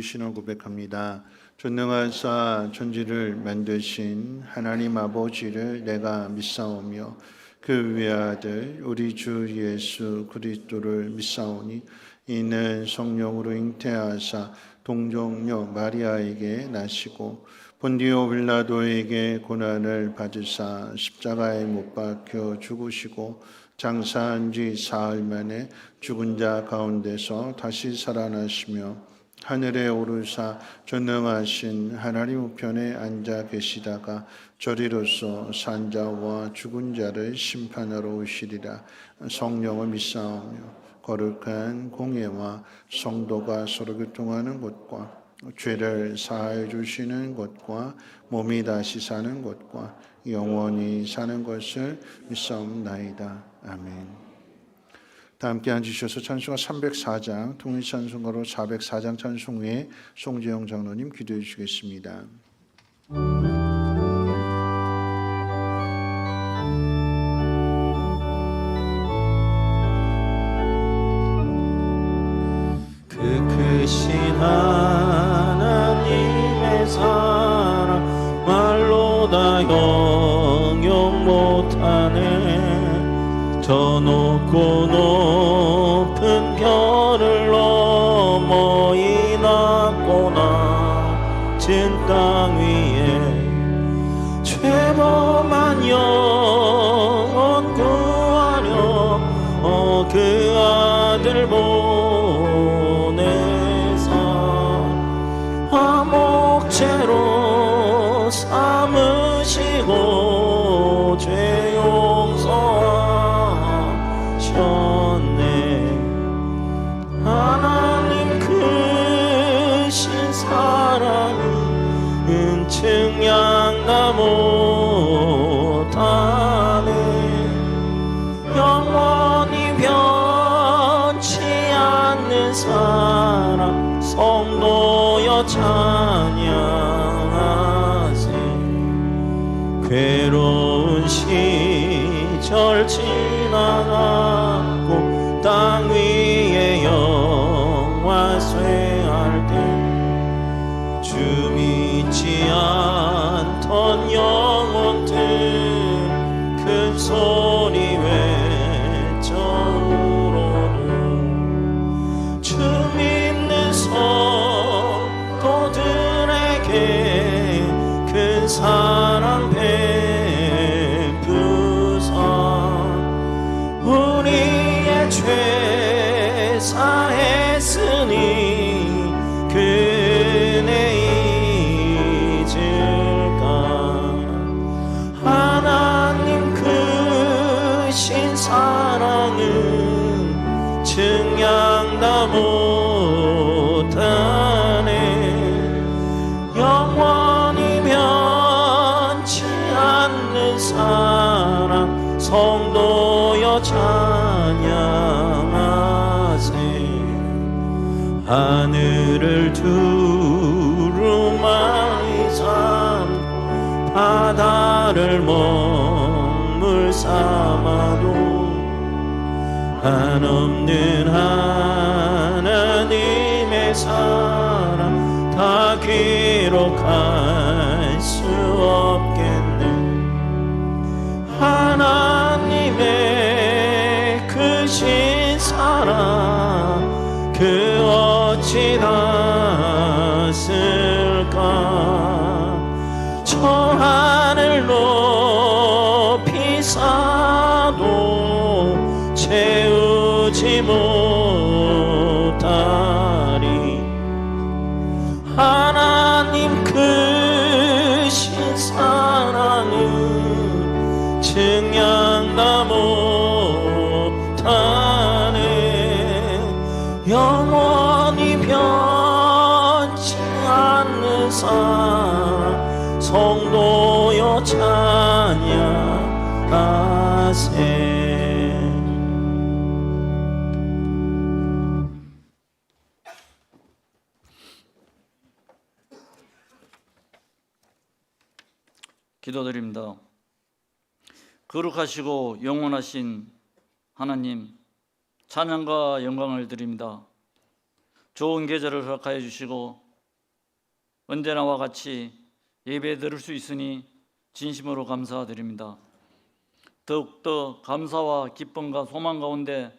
신을 고백합니다. 전능하사 천지를 만드신 하나님 아버지를 내가 믿사오며 그 외아들 우리 주 예수 그리스도를 믿사오니 이는 성령으로 잉태하사 동정녀 마리아에게 나시고 본디오 빌라도에게 고난을 받으사 십자가에 못 박혀 죽으시고 장사한 지 사흘 만에 죽은 자 가운데서 다시 살아나시며 하늘에 오르사 전능하신 하나님 우편에 앉아 계시다가 저리로서 산 자와 죽은 자를 심판하러 오시리라. 성령을 믿사오며 거룩한 공예와 성도가 서로 교통하는 곳과 죄를 사하여 주시는 것과 몸이 다시 사는 것과 영원히 사는 것을 믿사옵나이다. 아멘. 다 함께 앉으셔서 찬송가 304장 통일찬송가로 404장 찬송 후에 송재영 장로님 기도해 주시겠습니다. 그 크신 하나님의 사랑 말로 다 형용 못하네. 저 높고 높은 별을 넘어 이 낮고 낮은 땅 위에 죄범한 영혼 구하려 그 아들 보내사 화목제로 삼으시고 죄 용서하셨네. 하나님 크신 사랑은 측량다 못하네. 영원히 변치 않는 사랑 성도여 찬양하세. 괴로운 시절 지나가고 땅 위에 영화 쇠할 때 주 믿지 않던 영혼들 큰 소리 외쳐 울어도 주 믿는 성도들에게 큰 사랑 베푸사 우리의 죄 사했으니 그네 잊을까. 하나님 크신 사랑은 측량다 못하네. 영원히 변치 않는 사랑 성도여 찬양하세. 하늘을 두루마리 삼고 바다를 먹물 삼아도 한없는 하나님의 사랑 다 기록할 수 없겠네. 하나님의 크신 사랑 그 어찌 닿을까. 저 하늘 높이 사도 채우지 못하리. 하나님 크신 사랑은 측량다 못하네. 영원히 변치 않는 사랑 성도여 찬양하세. 기도드립니다. 거룩하시고 영원하신 하나님, 찬양과 영광을 드립니다. 좋은 계절을 허락하여 주시고 언제나와 같이 예배 드릴 수 있으니 진심으로 감사드립니다. 더욱더 감사와 기쁨과 소망 가운데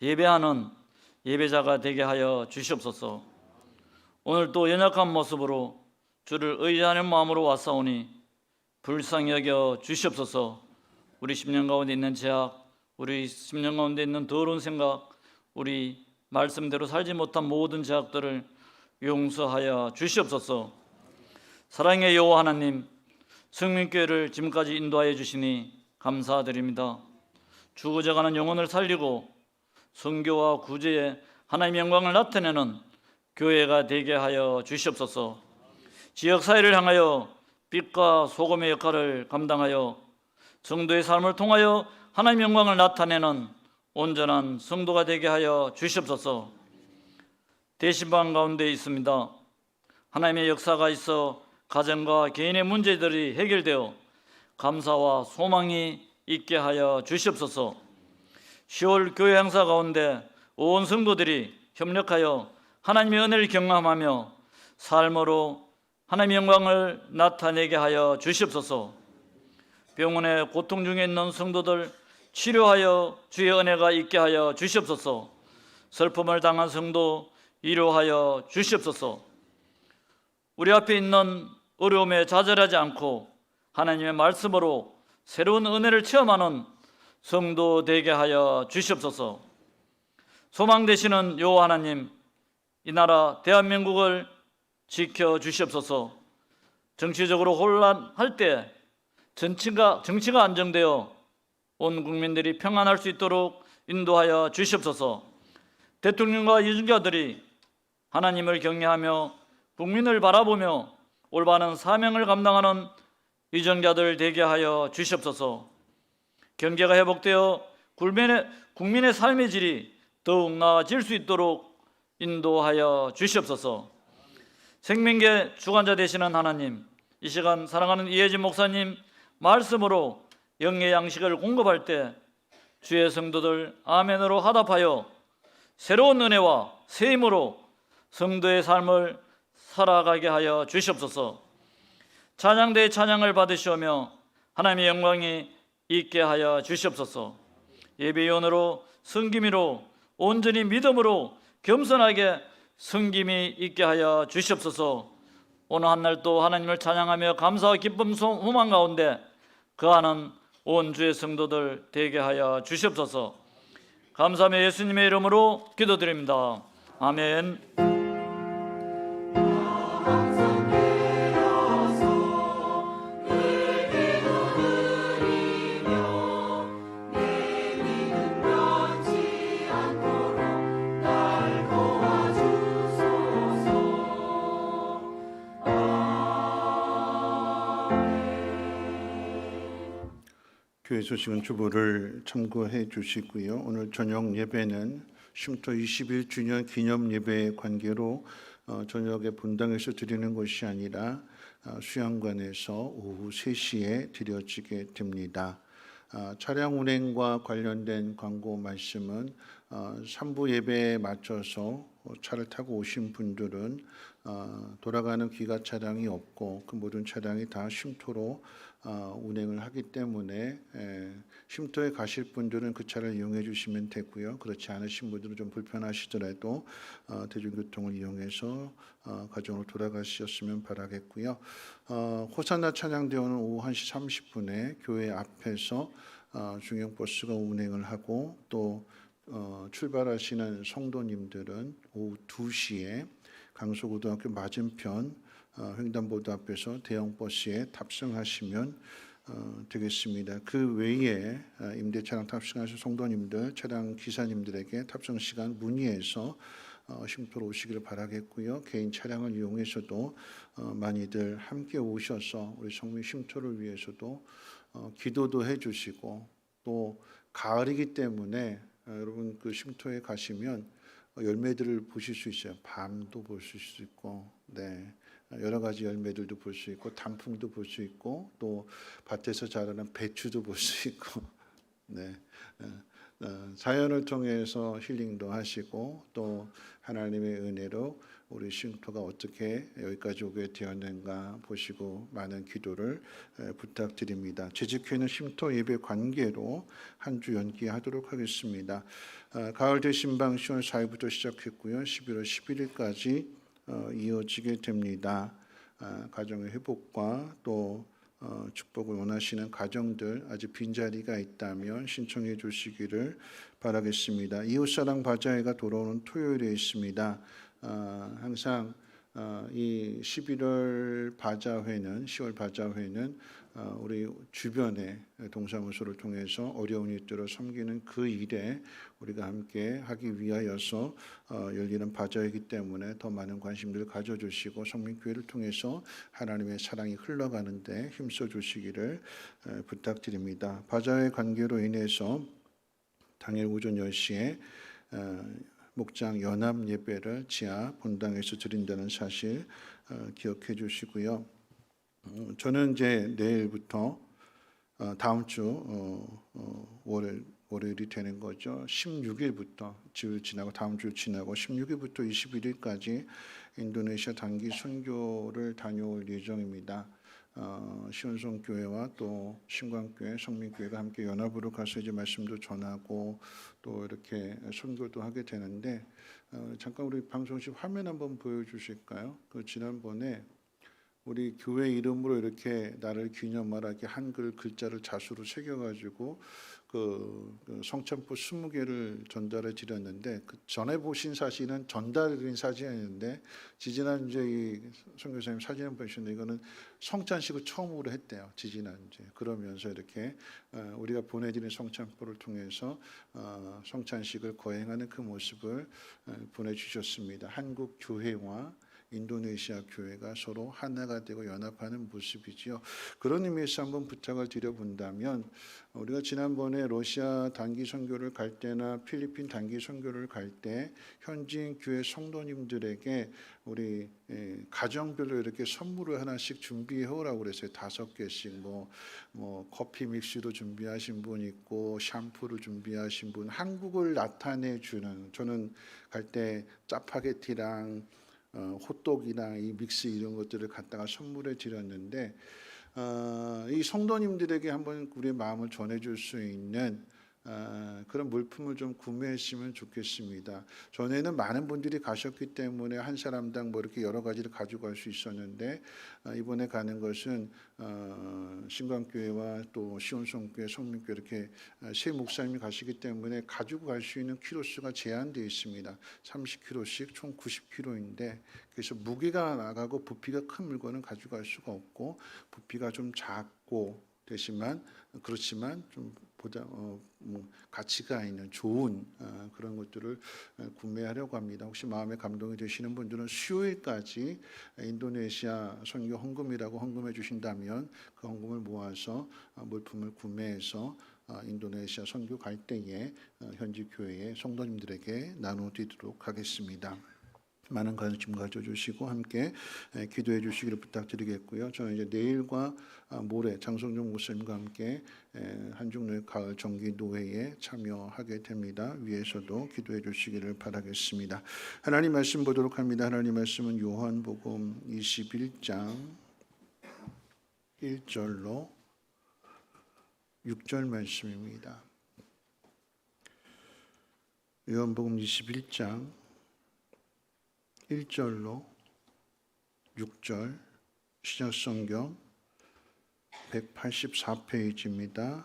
예배하는 예배자가 되게 하여 주시옵소서. 오늘 또 연약한 모습으로 주를 의지하는 마음으로 왔사오니 불쌍히 여겨 주시옵소서. 우리 심령 가운데 있는 죄악, 우리 심령 가운데 있는 더러운 생각, 우리 말씀대로 살지 못한 모든 죄악들을 용서하여 주시옵소서. 사랑의 여호와 하나님, 성민교회를 지금까지 인도하여 주시니 감사드립니다. 죽어져가는 영혼을 살리고 선교와 구제에 하나님의 영광을 나타내는 교회가 되게 하여 주시옵소서. 지역사회를 향하여 빛과 소금의 역할을 감당하여 성도의 삶을 통하여 하나님의 영광을 나타내는 온전한 성도가 되게 하여 주시옵소서. 대신방 가운데 있습니다. 하나님의 역사가 있어 가정과 개인의 문제들이 해결되어 감사와 소망이 있게 하여 주시옵소서. 10월 교회 행사 가운데 온 성도들이 협력하여 하나님의 은혜를 경험하며 삶으로 하나님의 영광을 나타내게 하여 주시옵소서. 병원에 고통 중에 있는 성도들 치료하여 주의 은혜가 있게 하여 주시옵소서. 슬픔을 당한 성도 위로하여 주시옵소서. 우리 앞에 있는 어려움에 좌절하지 않고 하나님의 말씀으로 새로운 은혜를 체험하는 성도 되게 하여 주시옵소서. 소망 되시는 여호와 하나님, 이 나라 대한민국을 지켜 주시옵소서. 정치적으로 혼란할 때 정치가 안정되어 온 국민들이 평안할 수 있도록 인도하여 주시옵소서. 대통령과 유권자들이 하나님을 경외하며 국민을 바라보며 올바른 사명을 감당하는 유권자들 되게 하여 주시옵소서. 경제가 회복되어 국민의 삶의 질이 더욱 나아질 수 있도록 인도하여 주시옵소서. 생명계 주관자 되시는 하나님, 이 시간 사랑하는 이혜진 목사님 말씀으로 영의 양식을 공급할 때 주의 성도들 아멘으로 화답하여 새로운 은혜와 새 힘으로 성도의 삶을 살아가게 하여 주시옵소서. 찬양대의 찬양을 받으시오며 하나님의 영광이 있게 하여 주시옵소서. 예배위원으로 섬김이로 온전히 믿음으로 겸손하게 섬김이 있게 하여 주시옵소서. 오늘 한날도 하나님을 찬양하며 감사와 기쁨 소망 가운데 거하는 온 주의 성도들 되게 하여 주시옵소서. 감사하며 예수님의 이름으로 기도드립니다. 아멘. 교회 소식은 주보를 참고해 주시고요. 오늘 저녁 예배는 쉼터 21주년 기념 예배의 관계로 저녁에 본당에서 드리는 것이 아니라 수양관에서 오후 3시에 드려지게 됩니다. 차량 운행과 관련된 광고 말씀은 3부 예배에 맞춰서 차를 타고 오신 분들은 돌아가는 기가 차량이 없고 그 모든 차량이 다 쉼터로 운행을 하기 때문에 쉼터에 가실 분들은 그 차를 이용해 주시면 되고요. 그렇지 않으신 분들은 좀 불편하시더라도 대중교통을 이용해서 가정으로 돌아가셨으면 바라겠고요. 호산나 찬양대원은 오후 1시 30분에 교회 앞에서 중형버스가 운행을 하고 또 출발하시는 성도님들은 오후 2시에 강서고등학교 맞은편 횡단보도 앞에서 대형 버스에 탑승하시면 되겠습니다. 그 외에 임대차량 탑승하신 성도님들, 차량 기사님들에게 탑승 시간 문의해서 쉼터로 오시기를 바라겠고요. 개인 차량을 이용해서도 많이들 함께 오셔서 우리 성민 쉼터를 위해서도 기도도 해주시고 또 가을이기 때문에 여러분 그 쉼터에 가시면 열매들을 보실 수 있어요. 밤도 볼 수 있고, 네. 여러 가지 열매들도 볼 수 있고 단풍도 볼 수 있고 또 밭에서 자라는 배추도 볼 수 있고 네. 자연을 통해서 힐링도 하시고 또 하나님의 은혜로 우리 쉼터가 어떻게 여기까지 오게 되었는가 보시고 많은 기도를 부탁드립니다. 재직회는 쉼터 예배 관계로 한 주 연기하도록 하겠습니다. 가을 대신방 10월 4일부터 시작했고요. 11월 11일까지 이어지게 됩니다. 가정의 회복과 또 축복을 원하시는 가정들 아직 빈자리가 있다면 신청해 주시기를 바라겠습니다. 이웃사랑 바자회가 돌아오는 토요일에 있습니다. 항상 이 11월 바자회는 10월 바자회는 우리 주변의 동사무소를 통해서 어려운 이들을 섬기는 그 일에 우리가 함께 하기 위하여서 열리는 바자회이기 때문에 더 많은 관심들을 가져주시고 성민교회를 통해서 하나님의 사랑이 흘러가는데 힘써 주시기를 부탁드립니다. 바자회 관계로 인해서 당일 오전 10시에 목장 연합 예배를 지하 본당에서 드린다는 사실 기억해 주시고요. 저는 이제 내일부터 다음 주 월요일이 되는 거죠. 16일부터 주일 지나고 다음 주 지나고 16일부터 21일까지 인도네시아 단기 선교를 다녀올 예정입니다. 시온성교회와 또 신광교회, 성민교회가 함께 연합으로 가서 이제 말씀도 전하고 또 이렇게 선교도 하게 되는데 잠깐 우리 방송실 화면 한번 보여주실까요? 그 지난번에 우리 교회 이름으로 이렇게 나를 기념하라게 한글 글자를 자수로 새겨가지고 그 성찬포 20개를 전달해 드렸는데 그 전에 보신 사진은 전달드린 사진이었는데 지지난주에 이 선교사님 사진을 보시는데 이거는 성찬식을 처음으로 했대요. 지지난주에. 그러면서 이렇게 우리가 보내드린 성찬포를 통해서 성찬식을 거행하는 그 모습을 보내주셨습니다. 한국 교회와 인도네시아 교회가 서로 하나가 되고 연합하는 모습이지요. 그런 의미에서 한번 부탁을 드려본다면 우리가 지난번에 러시아 단기 선교를 갈 때나 필리핀 단기 선교를 갈 때 현지인 교회 성도님들에게 우리 가정별로 이렇게 선물을 하나씩 준비해 오라고 그랬어요. 5개씩 뭐 커피 믹스도 준비하신 분 있고 샴푸를 준비하신 분, 한국을 나타내 주는 저는 갈 때 짜파게티랑 호떡이나 이 믹스 이런 것들을 갖다가 선물해 드렸는데 이 성도님들에게 한번 우리의 마음을 전해줄 수 있는 그런 물품을 좀 구매했으면 좋겠습니다. 전에는 많은 분들이 가셨기 때문에 한 사람당 뭐 이렇게 여러 가지를 가져갈 수 있었는데 이번에 가는 것은 신광교회와 또 시온성교회, 성민교회 이렇게 세 목사님이 가시기 때문에 가지고 갈 수 있는 키로수가 제한되어 있습니다. 30kg씩 총 90kg인데 그래서 무게가 나가고 부피가 큰 물건은 가져갈 수가 없고 부피가 좀 작고 그렇지만 좀 보다 가치가 있는 좋은 그런 것들을 구매하려고 합니다. 혹시 마음에 감동이 되시는 분들은 수요일까지 인도네시아 선교 헌금이라고 헌금해 주신다면 그 헌금을 모아서 물품을 구매해서 인도네시아 선교 갈 때에 현지 교회의 성도님들에게 나눠드리도록 하겠습니다. 많은 관심 가져주시고 함께 기도해 주시기를 부탁드리겠고요. 저는 이제 내일과 모레 장성종 목사님과 함께 한중로의 가을 정기 노회에 참여하게 됩니다. 위에서도 기도해 주시기를 바라겠습니다. 하나님 말씀 보도록 합니다. 하나님 말씀은 요한복음 21장 1절로 6절 말씀입니다. 요한복음 21장 1절로 6절 신약성경 184페이지입니다.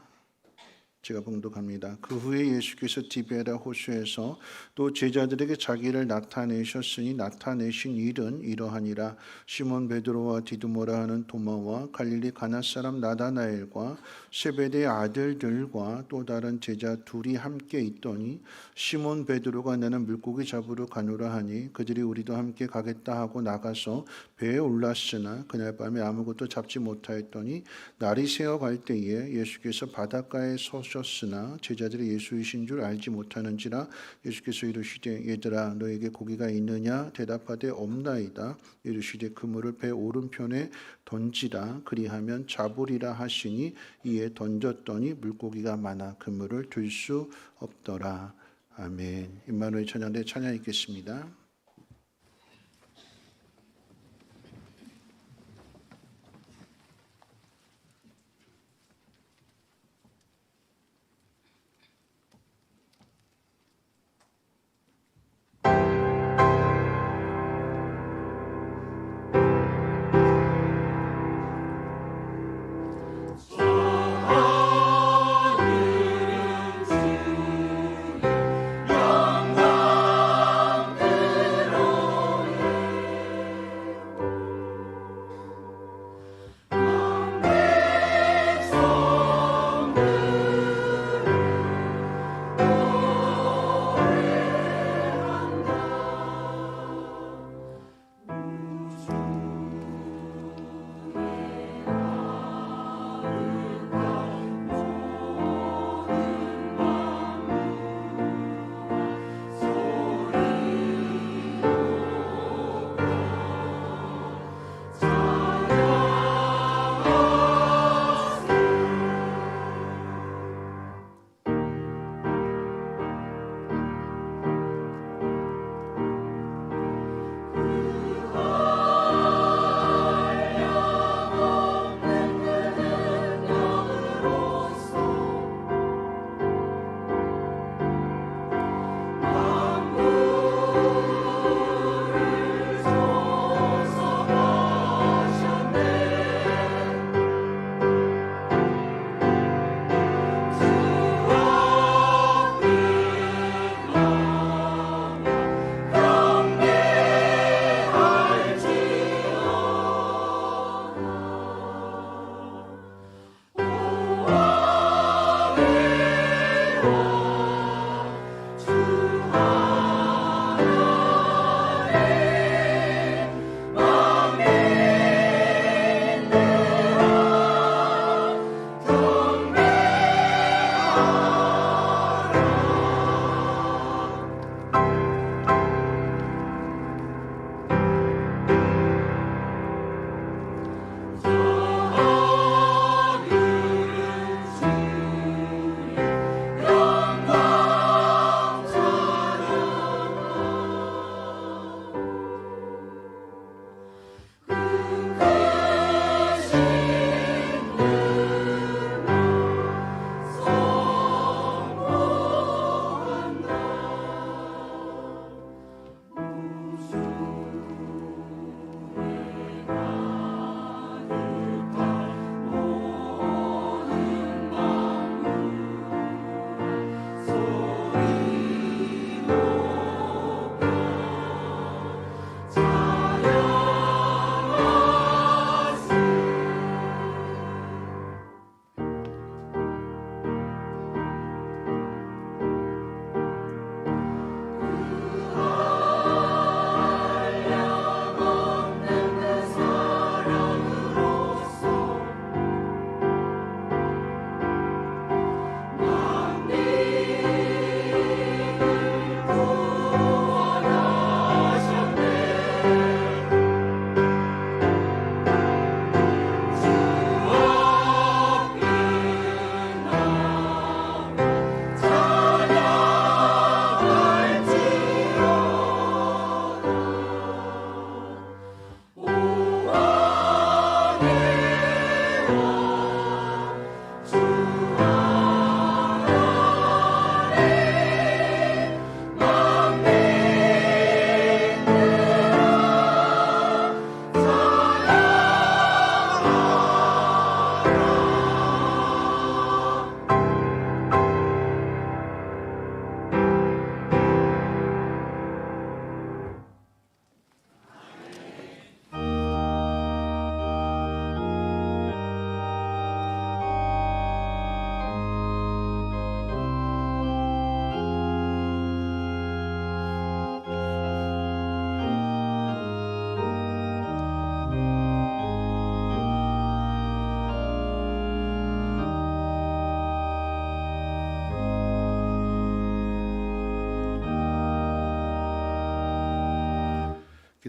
제가 봉독합니다. 그 후에 예수께서 디베라 호수에서 또 제자들에게 자기를 나타내셨으니 나타내신 일은 이러하니라. 시몬 베드로와 디두모라 하는 도마와 갈릴리 가나 사람 나다나엘과 세베대의 아들들과 또 다른 제자 둘이 함께 있더니 시몬 베드로가 나는 물고기 잡으러 가노라 하니 그들이 우리도 함께 가겠다 하고 나가서 배에 올랐으나 그날 밤에 아무것도 잡지 못하였더니 날이 새어 갈 때에 예수께서 바닷가에 서셨으나 제자들이 예수이신 줄 알지 못하는지라. 예수께서 이르시되 얘들아 너에게 고기가 있느냐 대답하되 없나이다. 이르시되 그물을 배 오른편에 던지라 그리하면 잡으리라 하시니 이에 던졌더니 물고기가 많아 그물을 들 수 없더라. 아멘. 임마누엘 찬양대 찬양 읽겠습니다.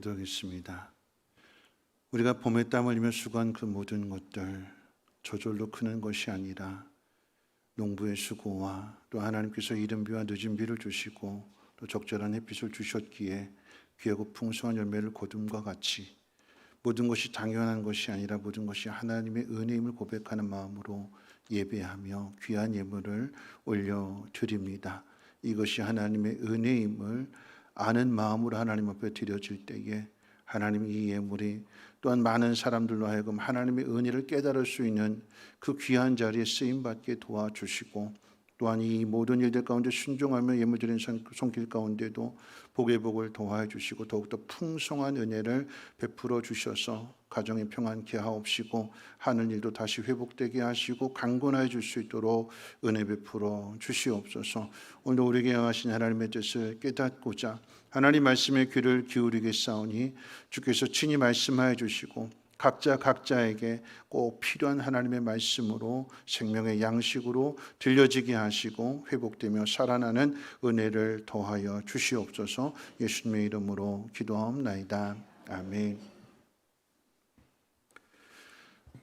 기도하겠습니다. 우리가 봄에 땀 흘리며 수고한 그 모든 것들 저절로 크는 것이 아니라 농부의 수고와 또 하나님께서 이른 비와 늦은 비를 주시고 또 적절한 햇빛을 주셨기에 귀하고 풍성한 열매를 거둠과 같이 모든 것이 당연한 것이 아니라 모든 것이 하나님의 은혜임을 고백하는 마음으로 예배하며 귀한 예물을 올려드립니다. 이것이 하나님의 은혜임을 아는 마음으로 하나님 앞에 드려질 때에 하나님 이 예물이 또한 많은 사람들로 하여금 하나님의 은혜를 깨달을 수 있는 그 귀한 자리에 쓰임받게 도와주시고 또한 이 모든 일들 가운데 순종하며 예물 드리는 손길 가운데도 복의 복을 더하여 주시고 더욱더 풍성한 은혜를 베풀어 주셔서 가정이 평안케 하옵시고 하는 일도 다시 회복되게 하시고 강건하여 줄 수 있도록 은혜 베풀어 주시옵소서. 오늘 우리에게 향하신 하나님의 뜻을 깨닫고자 하나님 말씀에 귀를 기울이겠사오니 주께서 친히 말씀하여 주시고 각자에게 꼭 필요한 하나님의 말씀으로 생명의 양식으로 들려지게 하시고 회복되며 살아나는 은혜를 더하여 주시옵소서. 예수님의 이름으로 기도하옵나이다. 아멘.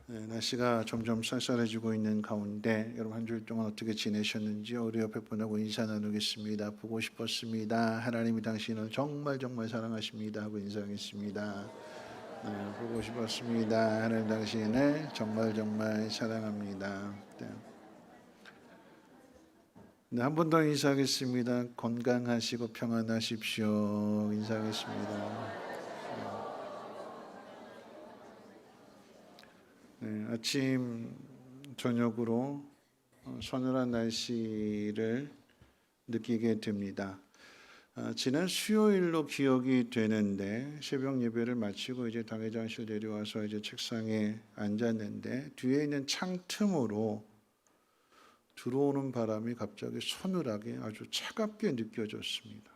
날씨가 점점 쌀쌀해지고 있는 가운데 여러분 한 주일 동안 어떻게 지내셨는지 우리 옆에 분하고 인사 나누겠습니다. 보고 싶었습니다. 하나님이 당신을 정말 사랑하십니다 하고 인사하겠습니다. 보고 싶었습니다. 하나님 당신을 정말 사랑합니다. 한 번 더 인사하겠습니다. 건강하시고 평안하십시오. 인사하겠습니다. 아침 저녁으로 서늘한 날씨를 느끼게 됩니다. 지난 수요일로 기억이 되는데 새벽 예배를 마치고 이제 당회장실 내려와서 이제 책상에 앉았는데 뒤에 있는 창 틈으로 들어오는 바람이 갑자기 서늘하게 아주 차갑게 느껴졌습니다.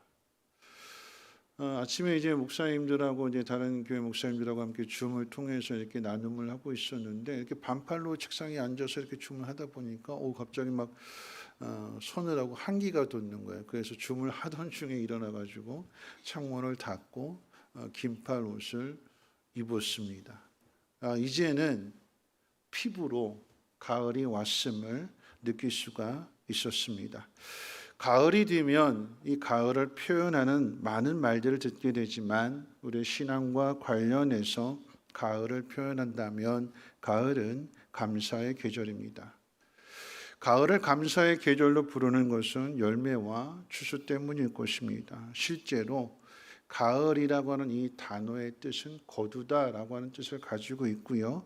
아침에 이제 목사님들하고 이제 다른 교회 목사님들하고 함께 줌을 통해서 이렇게 나눔을 하고 있었는데 이렇게 반팔로 책상에 앉아서 이렇게 줌을 하다 보니까 갑자기 막 서늘하고 한기가 돋는 거예요. 그래서 줌을 하던 중에 일어나가지고 창문을 닫고 긴팔 옷을 입었습니다. 이제는 피부로 가을이 왔음을 느낄 수가 있었습니다. 가을이 되면 이 가을을 표현하는 많은 말들을 듣게 되지만 우리 신앙과 관련해서 가을을 표현한다면 가을은 감사의 계절입니다. 가을을 감사의 계절로 부르는 것은 열매와 추수 때문일 것입니다. 실제로 가을이라고 하는 이 단어의 뜻은 거두다라고 하는 뜻을 가지고 있고요.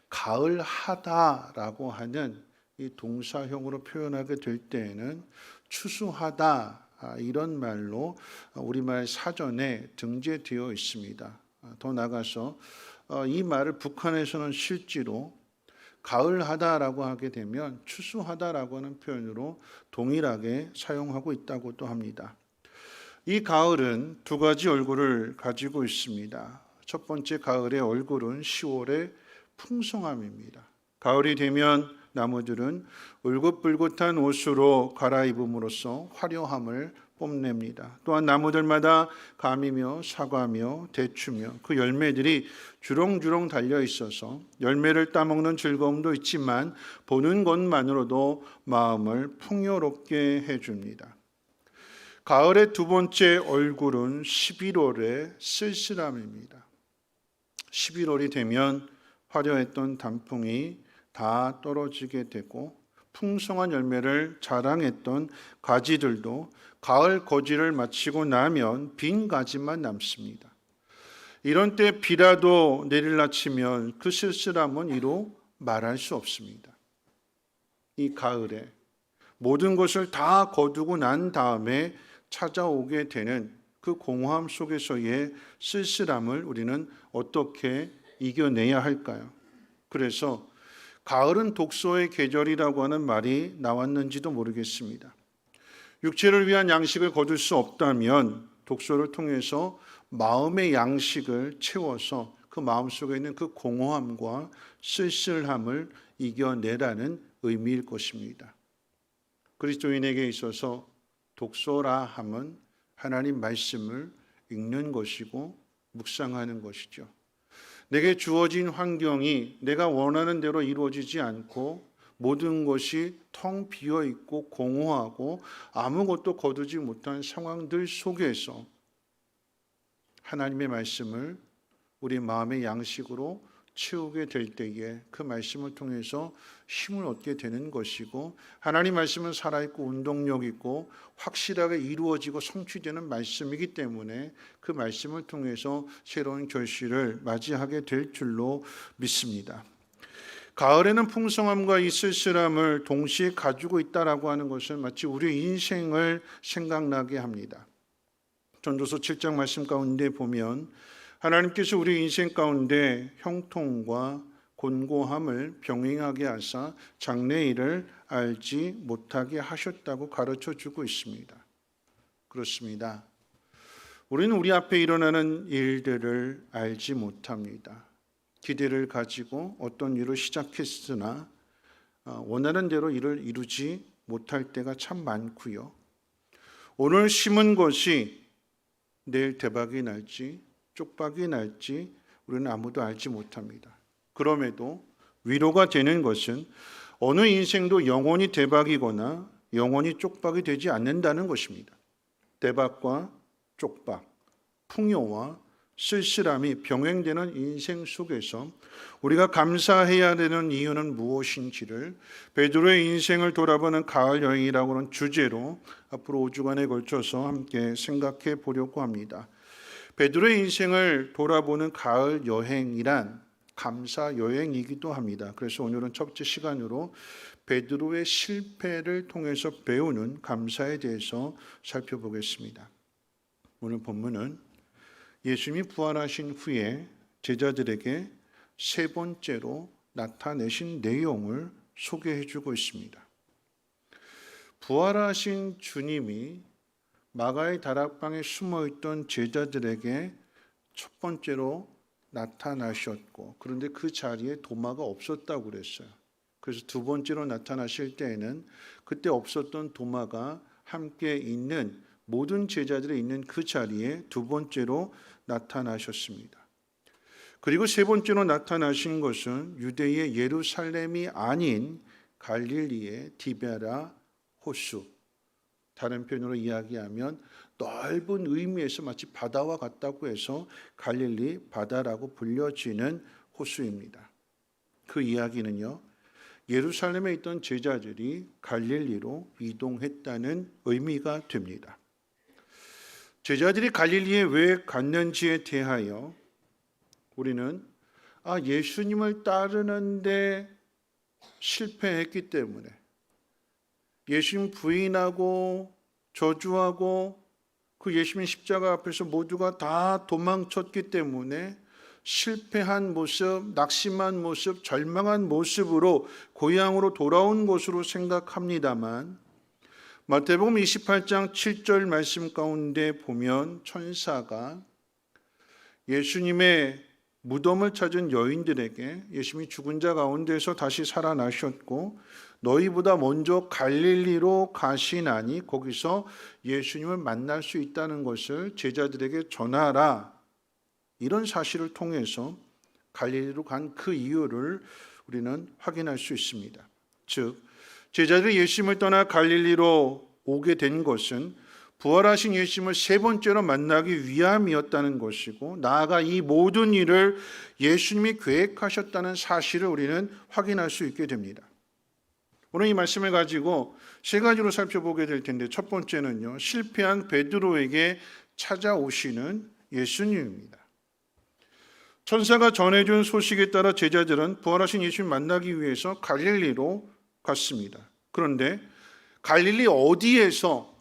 가을하다라고 하는 이 동사형으로 표현하게 될 때에는 추수하다 이런 말로 우리말 사전에 등재되어 있습니다. 더 나아가서 이 말을 북한에서는 실제로 가을하다라고 하게 되면 추수하다라고 하는 표현으로 동일하게 사용하고 있다고도 합니다. 이 가을은 두 가지 얼굴을 가지고 있습니다. 첫 번째 가을의 얼굴은 10월의 풍성함입니다. 가을이 되면 나무들은 울긋불긋한 옷으로 갈아입음으로써 화려함을 뽐냅니다. 또한 나무들마다 감이며 사과며 대추며 그 열매들이 주렁주렁 달려 있어서 열매를 따먹는 즐거움도 있지만 보는 것만으로도 마음을 풍요롭게 해줍니다. 가을의 두 번째 얼굴은 11월의 쓸쓸함입니다. 11월이 되면 화려했던 단풍이 다 떨어지게 되고 풍성한 열매를 자랑했던 가지들도 가을 거지를 마치고 나면 빈 가지만 남습니다. 이런 때 비라도 내릴라치면 그 쓸쓸함은 이루 말할 수 없습니다. 이 가을에 모든 것을 다 거두고 난 다음에 찾아오게 되는 그 공허함 속에서의 쓸쓸함을 우리는 어떻게 이겨내야 할까요? 그래서 가을은 독서의 계절이라고 하는 말이 나왔는지도 모르겠습니다. 육체를 위한 양식을 거둘 수 없다면 독서를 통해서 마음의 양식을 채워서 그 마음속에 있는 그 공허함과 쓸쓸함을 이겨내라는 의미일 것입니다. 그리스도인에게 있어서 독서라 함은 하나님 말씀을 읽는 것이고 묵상하는 것이죠. 내게 주어진 환경이 내가 원하는 대로 이루어지지 않고 모든 것이 텅 비어 있고 공허하고 아무것도 거두지 못한 상황들 속에서 하나님의 말씀을 우리 마음의 양식으로 채우게 될 때에 그 말씀을 통해서 힘을 얻게 되는 것이고, 하나님 말씀은 살아있고 운동력 있고 확실하게 이루어지고 성취되는 말씀이기 때문에 그 말씀을 통해서 새로운 결실을 맞이하게 될 줄로 믿습니다. 가을에는 풍성함과 이 쓸쓸함을 동시에 가지고 있다라고 하는 것은 마치 우리의 인생을 생각나게 합니다. 전도서 7장 말씀 가운데 보면 하나님께서 우리 인생 가운데 형통과 곤고함을 병행하게 하사 장래일을 알지 못하게 하셨다고 가르쳐 주고 있습니다. 그렇습니다. 우리는 우리 앞에 일어나는 일들을 알지 못합니다. 기대를 가지고 어떤 일을 시작했으나 원하는 대로 일을 이루지 못할 때가 참 많고요. 오늘 심은 것이 내일 대박이 날지 쪽박이 날지 우리는 아무도 알지 못합니다. 그럼에도 위로가 되는 것은 어느 인생도 영원히 대박이거나 영원히 쪽박이 되지 않는다는 것입니다. 대박과 쪽박, 풍요와 쓸쓸함이 병행되는 인생 속에서 우리가 감사해야 되는 이유는 무엇인지를 베드로의 인생을 돌아보는 가을 여행이라고 하는 주제로 앞으로 5주간에 걸쳐서 함께 생각해 보려고 합니다. 베드로의 인생을 돌아보는 가을 여행이란 감사 여행이기도 합니다. 그래서 오늘은 첫째 시간으로 베드로의 실패를 통해서 배우는 감사에 대해서 살펴보겠습니다. 오늘 본문은 예수님이 부활하신 후에 제자들에게 세 번째로 나타내신 내용을 소개해 주고 있습니다. 부활하신 주님이 마가의 다락방에 숨어있던 제자들에게 첫 번째로 나타나셨고, 그런데 그 자리에 도마가 없었다고 그랬어요. 그래서 두 번째로 나타나실 때에는 그때 없었던 도마가 함께 있는 모든 제자들이 있는 그 자리에 두 번째로 나타나셨습니다. 그리고 세 번째로 나타나신 것은 유대의 예루살렘이 아닌 갈릴리의 디베라 호수, 다른 표현으로 이야기하면 넓은 의미에서 마치 바다와 같다고 해서 갈릴리 바다라고 불려지는 호수입니다. 그 이야기는요, 예루살렘에 있던 제자들이 갈릴리로 이동했다는 의미가 됩니다. 제자들이 갈릴리에 왜 갔는지에 대하여 우리는 예수님을 따르는데 실패했기 때문에, 예수님 부인하고 저주하고 그 예수님 십자가 앞에서 모두가 다 도망쳤기 때문에 실패한 모습, 낙심한 모습, 절망한 모습으로 고향으로 돌아온 것으로 생각합니다만, 마태복음 28장 7절 말씀 가운데 보면 천사가 예수님의 무덤을 찾은 여인들에게 예수님이 죽은 자 가운데서 다시 살아나셨고 너희보다 먼저 갈릴리로 가시나니 거기서 예수님을 만날 수 있다는 것을 제자들에게 전하라, 이런 사실을 통해서 갈릴리로 간 그 이유를 우리는 확인할 수 있습니다. 즉 제자들이 예수님을 떠나 갈릴리로 오게 된 것은 부활하신 예수님을 세 번째로 만나기 위함이었다는 것이고, 나아가 이 모든 일을 예수님이 계획하셨다는 사실을 우리는 확인할 수 있게 됩니다. 오늘 이 말씀을 가지고 세 가지로 살펴보게 될 텐데, 첫 번째는요, 실패한 베드로에게 찾아오시는 예수님입니다. 천사가 전해준 소식에 따라 제자들은 부활하신 예수님을 만나기 위해서 갈릴리로 갔습니다. 그런데 갈릴리 어디에서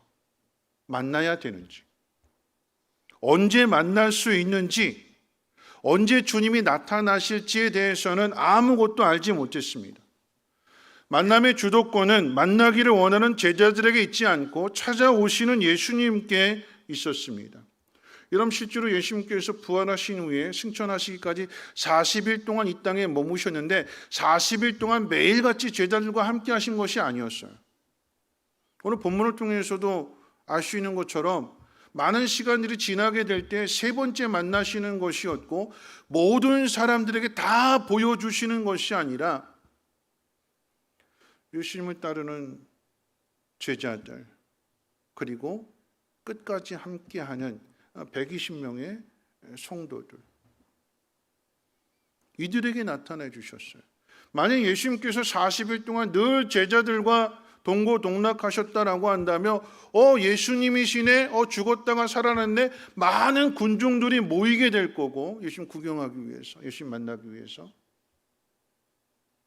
만나야 되는지, 언제 만날 수 있는지, 언제 주님이 나타나실지에 대해서는 아무것도 알지 못했습니다. 만남의 주도권은 만나기를 원하는 제자들에게 있지 않고 찾아오시는 예수님께 있었습니다. 여러분, 실제로 예수님께서 부활하신 후에 승천하시기까지 40일 동안 이 땅에 머무셨는데 40일 동안 매일같이 제자들과 함께 하신 것이 아니었어요. 오늘 본문을 통해서도 알 수 있는 것처럼 많은 시간들이 지나게 될 때 세 번째 만나시는 것이었고 모든 사람들에게 다 보여주시는 것이 아니라 예수님을 따르는 제자들 그리고 끝까지 함께하는 120명의 성도들 이들에게 나타내 주셨어요. 만약 예수님께서 40일 동안 늘 제자들과 동고동락하셨다라고 한다면 예수님이시네, 죽었다가 살아났네, 많은 군중들이 모이게 될 거고 예수님 구경하기 위해서, 예수님 만나기 위해서.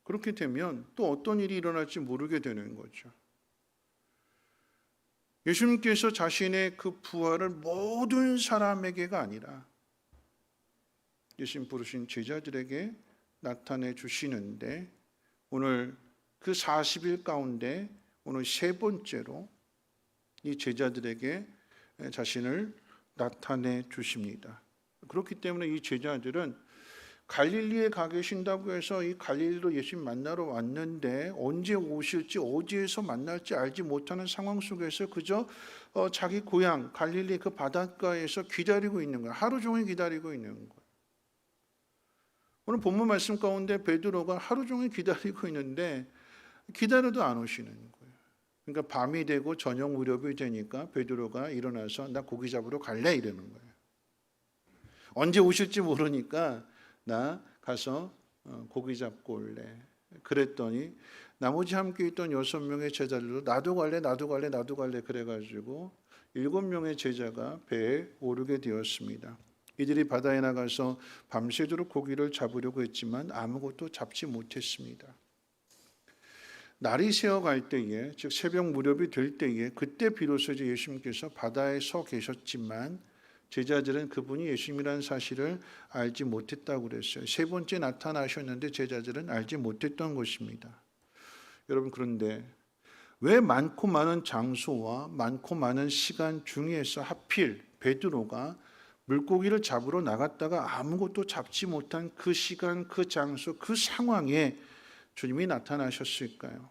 그렇게 되면 또 어떤 일이 일어날지 모르게 되는 거죠. 예수님께서 자신의 그 부활을 모든 사람에게가 아니라 예수님 부르신 제자들에게 나타내 주시는데 오늘 그 40일 가운데 오늘 세 번째로 이 제자들에게 자신을 나타내 주십니다. 그렇기 때문에 이 제자들은 갈릴리에 가 계신다고 해서 이 갈릴리로 예수님 만나러 왔는데 언제 오실지 어디에서 만날지 알지 못하는 상황 속에서 그저 자기 고향 갈릴리 그 바닷가에서 기다리고 있는 거예요. 하루 종일 기다리고 있는 거예요. 오늘 본문 말씀 가운데 베드로가 하루 종일 기다리고 있는데 기다려도 안 오시는 거예요. 그러니까 밤이 되고 저녁 무렵이 되니까 베드로가 일어나서 나 고기 잡으러 갈래 이러는 거예요. 언제 오실지 모르니까 나 가서 고기 잡고 올래. 그랬더니 나머지 함께 있던 6명의 제자들도 나도 갈래 그래가지고 7명의 제자가 배에 오르게 되었습니다. 이들이 바다에 나가서 밤새도록 고기를 잡으려고 했지만 아무것도 잡지 못했습니다. 날이 새어갈 때에, 즉 새벽 무렵이 될 때에 그때 비로소 이제 예수님께서 바다에 서 계셨지만 제자들은 그분이 예수님이라는 사실을 알지 못했다고 그랬어요. 세 번째 나타나셨는데 제자들은 알지 못했던 것입니다. 여러분 그런데 왜 많고 많은 장소와 많고 많은 시간 중에서 하필 베드로가 물고기를 잡으러 나갔다가 아무것도 잡지 못한 그 시간, 그 장소, 그 상황에 주님이 나타나셨을까요?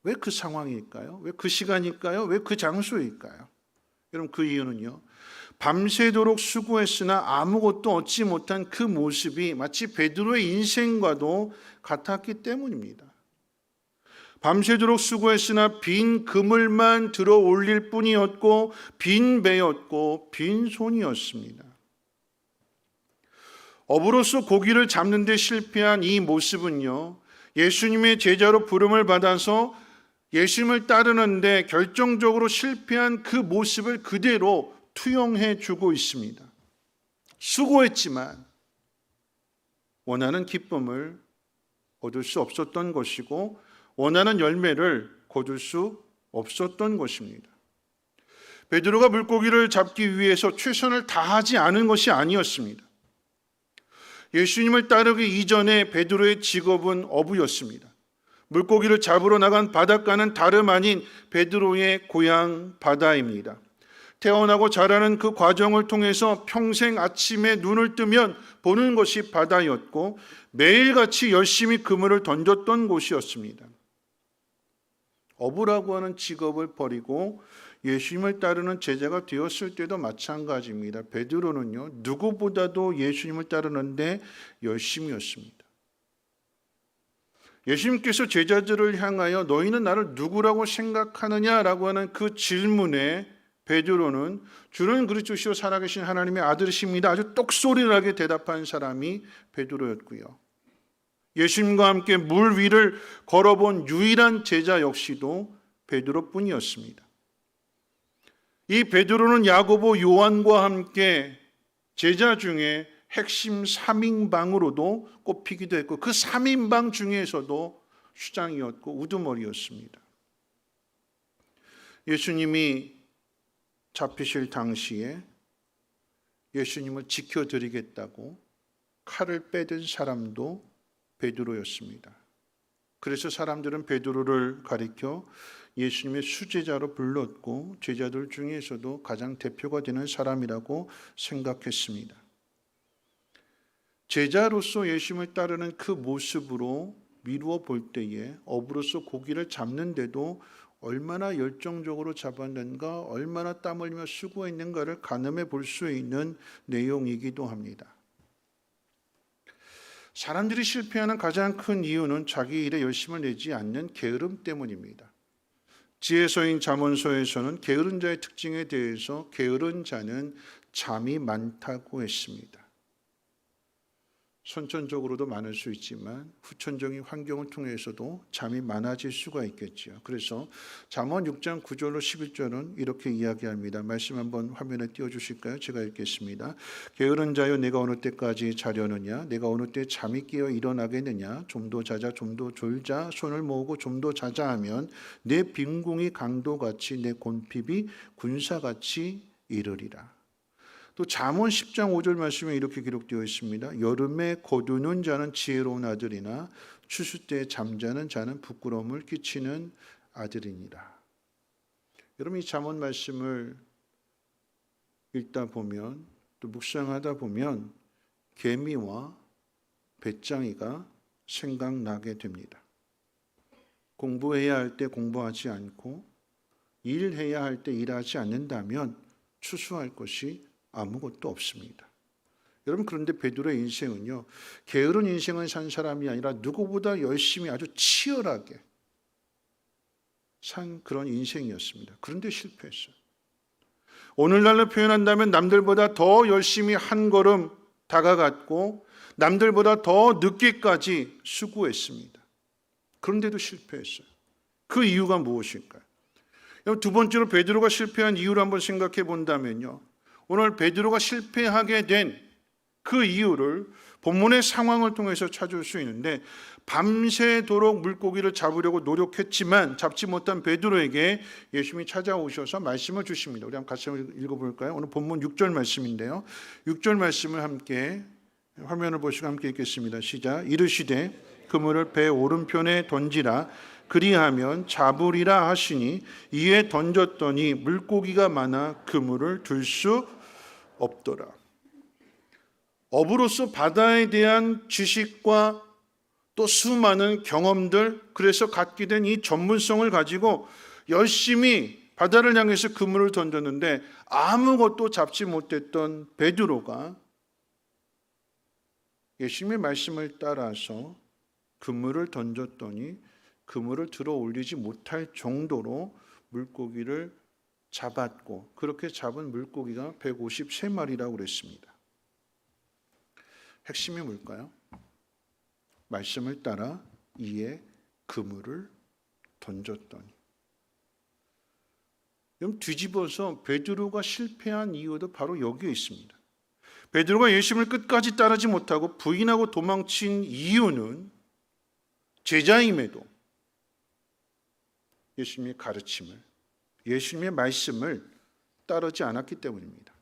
왜 그 상황일까요? 왜 그 시간일까요? 왜 그 장소일까요? 여러분 그 이유는요. 밤새도록 수고했으나 아무것도 얻지 못한 그 모습이 마치 베드로의 인생과도 같았기 때문입니다. 밤새도록 수고했으나 빈 그물만 들어 올릴 뿐이었고 빈 배였고 빈 손이었습니다. 어부로서 고기를 잡는 데 실패한 이 모습은요. 예수님의 제자로 부름을 받아서 예수님을 따르는데 결정적으로 실패한 그 모습을 그대로 투영해 주고 있습니다. 수고했지만 원하는 기쁨을 얻을 수 없었던 것이고 원하는 열매를 거둘 수 없었던 것입니다. 베드로가 물고기를 잡기 위해서 최선을 다하지 않은 것이 아니었습니다. 예수님을 따르기 이전에 베드로의 직업은 어부였습니다. 물고기를 잡으러 나간 바닷가는 다름 아닌 베드로의 고향 바다입니다. 태어나고 자라는 그 과정을 통해서 평생 아침에 눈을 뜨면 보는 것이 바다였고 매일같이 열심히 그물을 던졌던 곳이었습니다. 어부라고 하는 직업을 버리고 예수님을 따르는 제자가 되었을 때도 마찬가지입니다. 베드로는요, 누구보다도 예수님을 따르는데 열심이었습니다. 예수님께서 제자들을 향하여 너희는 나를 누구라고 생각하느냐라고 하는 그 질문에 베드로는 주는 그리스도시요 살아계신 하나님의 아들이십니다. 아주 똑소리나게 대답한 사람이 베드로였고요. 예수님과 함께 물 위를 걸어본 유일한 제자 역시도 베드로뿐이었습니다. 이 베드로는 야고보, 요한과 함께 제자 중에 핵심 3인방으로도 꼽히기도 했고 그 3인방 중에서도 수장이었고 우두머리였습니다. 예수님이 잡히실 당시에 예수님을 지켜드리겠다고 칼을 빼든 사람도 베드로였습니다. 그래서 사람들은 베드로를 가리켜 예수님의 수제자로 불렀고 제자들 중에서도 가장 대표가 되는 사람이라고 생각했습니다. 제자로서 예수님을 따르는 그 모습으로 미루어 볼 때에 어부로서 고기를 잡는데도 얼마나 열정적으로 잡았는가, 얼마나 땀 흘리며 수고했는가를 가늠해 볼 수 있는 내용이기도 합니다. 사람들이 실패하는 가장 큰 이유는 자기 일에 열심을 내지 않는 게으름 때문입니다. 지혜서인 잠언서에서는 게으른 자의 특징에 대해서 게으른 자는 잠이 많다고 했습니다. 선천적으로도 많을 수 있지만 후천적인 환경을 통해서도 잠이 많아질 수가 있겠지요. 그래서 잠언 6장 9절로 11절은 이렇게 이야기합니다. 말씀 한번 화면에 띄워주실까요? 제가 읽겠습니다. 게으른 자여 내가 어느 때까지 자려느냐? 내가 어느 때 잠이 깨어 일어나겠느냐? 좀 더 자자 좀 더 졸자 손을 모으고 좀 더 자자 하면 내 빈궁이 강도같이 내 곤핍이 군사같이 이르리라. 또 잠언 10장 5절 말씀에 이렇게 기록되어 있습니다. 여름에 거두는 자는 지혜로운 아들이나 추수 때 잠자는 자는 부끄러움을 끼치는 아들이니라. 여러분, 이 잠언 말씀을 읽다 보면 또 묵상하다 보면 개미와 배짱이가 생각나게 됩니다. 공부해야 할 때 공부하지 않고 일해야 할 때 일하지 않는다면 추수할 것이 아무것도 없습니다. 여러분, 그런데 베드로의 인생은요, 게으른 인생을 산 사람이 아니라 누구보다 열심히 아주 치열하게 산 그런 인생이었습니다. 그런데 실패했어요. 오늘날로 표현한다면 남들보다 더 열심히 한 걸음 다가갔고 남들보다 더 늦게까지 수고했습니다. 그런데도 실패했어요. 그 이유가 무엇일까요? 두 번째로 베드로가 실패한 이유를 한번 생각해 본다면요, 오늘 베드로가 실패하게 된 그 이유를 본문의 상황을 통해서 찾을 수 있는데, 밤새도록 물고기를 잡으려고 노력했지만 잡지 못한 베드로에게 예수님이 찾아오셔서 말씀을 주십니다. 우리 한번 같이 읽어볼까요? 오늘 본문 6절 말씀인데요, 6절 말씀을 함께 화면을 보시고 함께 읽겠습니다. 시작. 이르시되 그물을 배 오른편에 던지라. 그리하면 잡으리라 하시니 이에 던졌더니 물고기가 많아 그물을 들 수 없더라. 어부로서 바다에 대한 지식과 또 수많은 경험들, 그래서 갖게 된 이 전문성을 가지고 열심히 바다를 향해서 그물을 던졌는데 아무것도 잡지 못했던 베드로가 예수님의 말씀을 따라서 그물을 던졌더니 그물을 들어 올리지 못할 정도로 물고기를 잡았고, 그렇게 잡은 물고기가 153마리라고 그랬습니다. 핵심이 뭘까요? 말씀을 따라 이에 그물을 던졌더니. 그럼 뒤집어서 베드로가 실패한 이유도 바로 여기에 있습니다. 베드로가 예수님을 끝까지 따르지 못하고 부인하고 도망친 이유는 제자임에도 예수님의 가르침을, 예수님의 말씀을 따르지 않았기 때문입니다.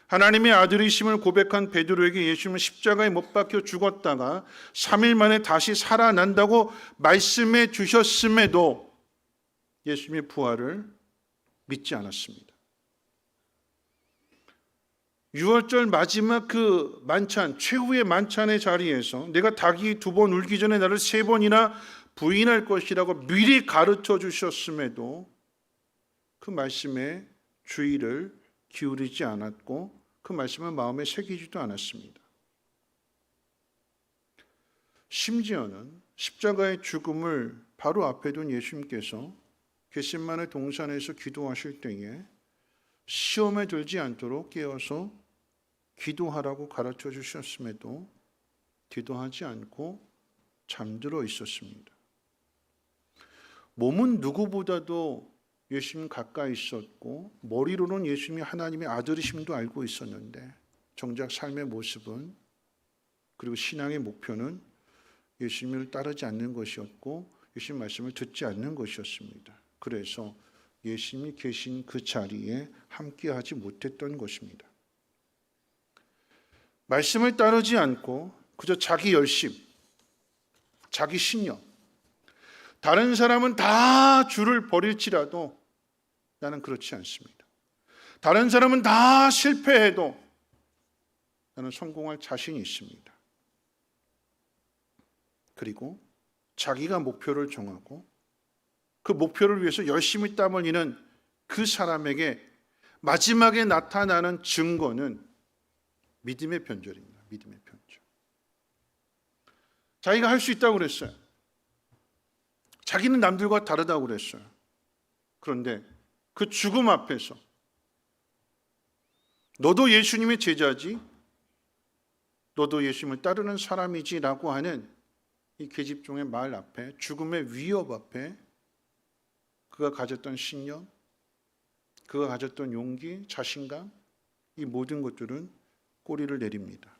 하나님의 아들이심을 고백한 베드로에게 예수님은 십자가에 못 박혀 죽었다가 3일 만에 다시 살아난다고 말씀해 주셨음에도 예수님의 부활을 믿지 않았습니다. 유월절 마지막 그 만찬, 최후의 만찬의 자리에서 내가 닭이 2번 울기 전에 나를 3번이나 부인할 것이라고 미리 가르쳐 주셨음에도 그 말씀에 주의를 기울이지 않았고 그 말씀을 마음에 새기지도 않았습니다. 심지어는 십자가의 죽음을 바로 앞에 둔 예수님께서 겟세마네 동산에서 기도하실 때에 시험에 들지 않도록 깨어서 기도하라고 가르쳐 주셨음에도 기도하지 않고 잠들어 있었습니다. 몸은 누구보다도 예수님 가까이 있었고 머리로는 예수님이 하나님의 아들이심도 알고 있었는데 정작 삶의 모습은, 그리고 신앙의 목표는 예수님을 따르지 않는 것이었고 예수님 말씀을 듣지 않는 것이었습니다. 그래서 예수님이 계신 그 자리에 함께하지 못했던 것입니다. 말씀을 따르지 않고 그저 자기 열심, 자기 신념, 다른 사람은 다 주를 버릴지라도 나는 그렇지 않습니다. 다른 사람은 다 실패해도 나는 성공할 자신이 있습니다. 그리고 자기가 목표를 정하고 그 목표를 위해서 열심히 땀 흘리는 그 사람에게 마지막에 나타나는 증거는 믿음의 변절입니다. 믿음의 변절. 자기가 할 수 있다고 그랬어요. 자기는 남들과 다르다고 그랬어요. 그런데 그 죽음 앞에서 너도 예수님의 제자지, 너도 예수님을 따르는 사람이지라고 하는 이 계집종의 말 앞에, 죽음의 위협 앞에 그가 가졌던 신념, 그가 가졌던 용기, 자신감, 이 모든 것들은 꼬리를 내립니다.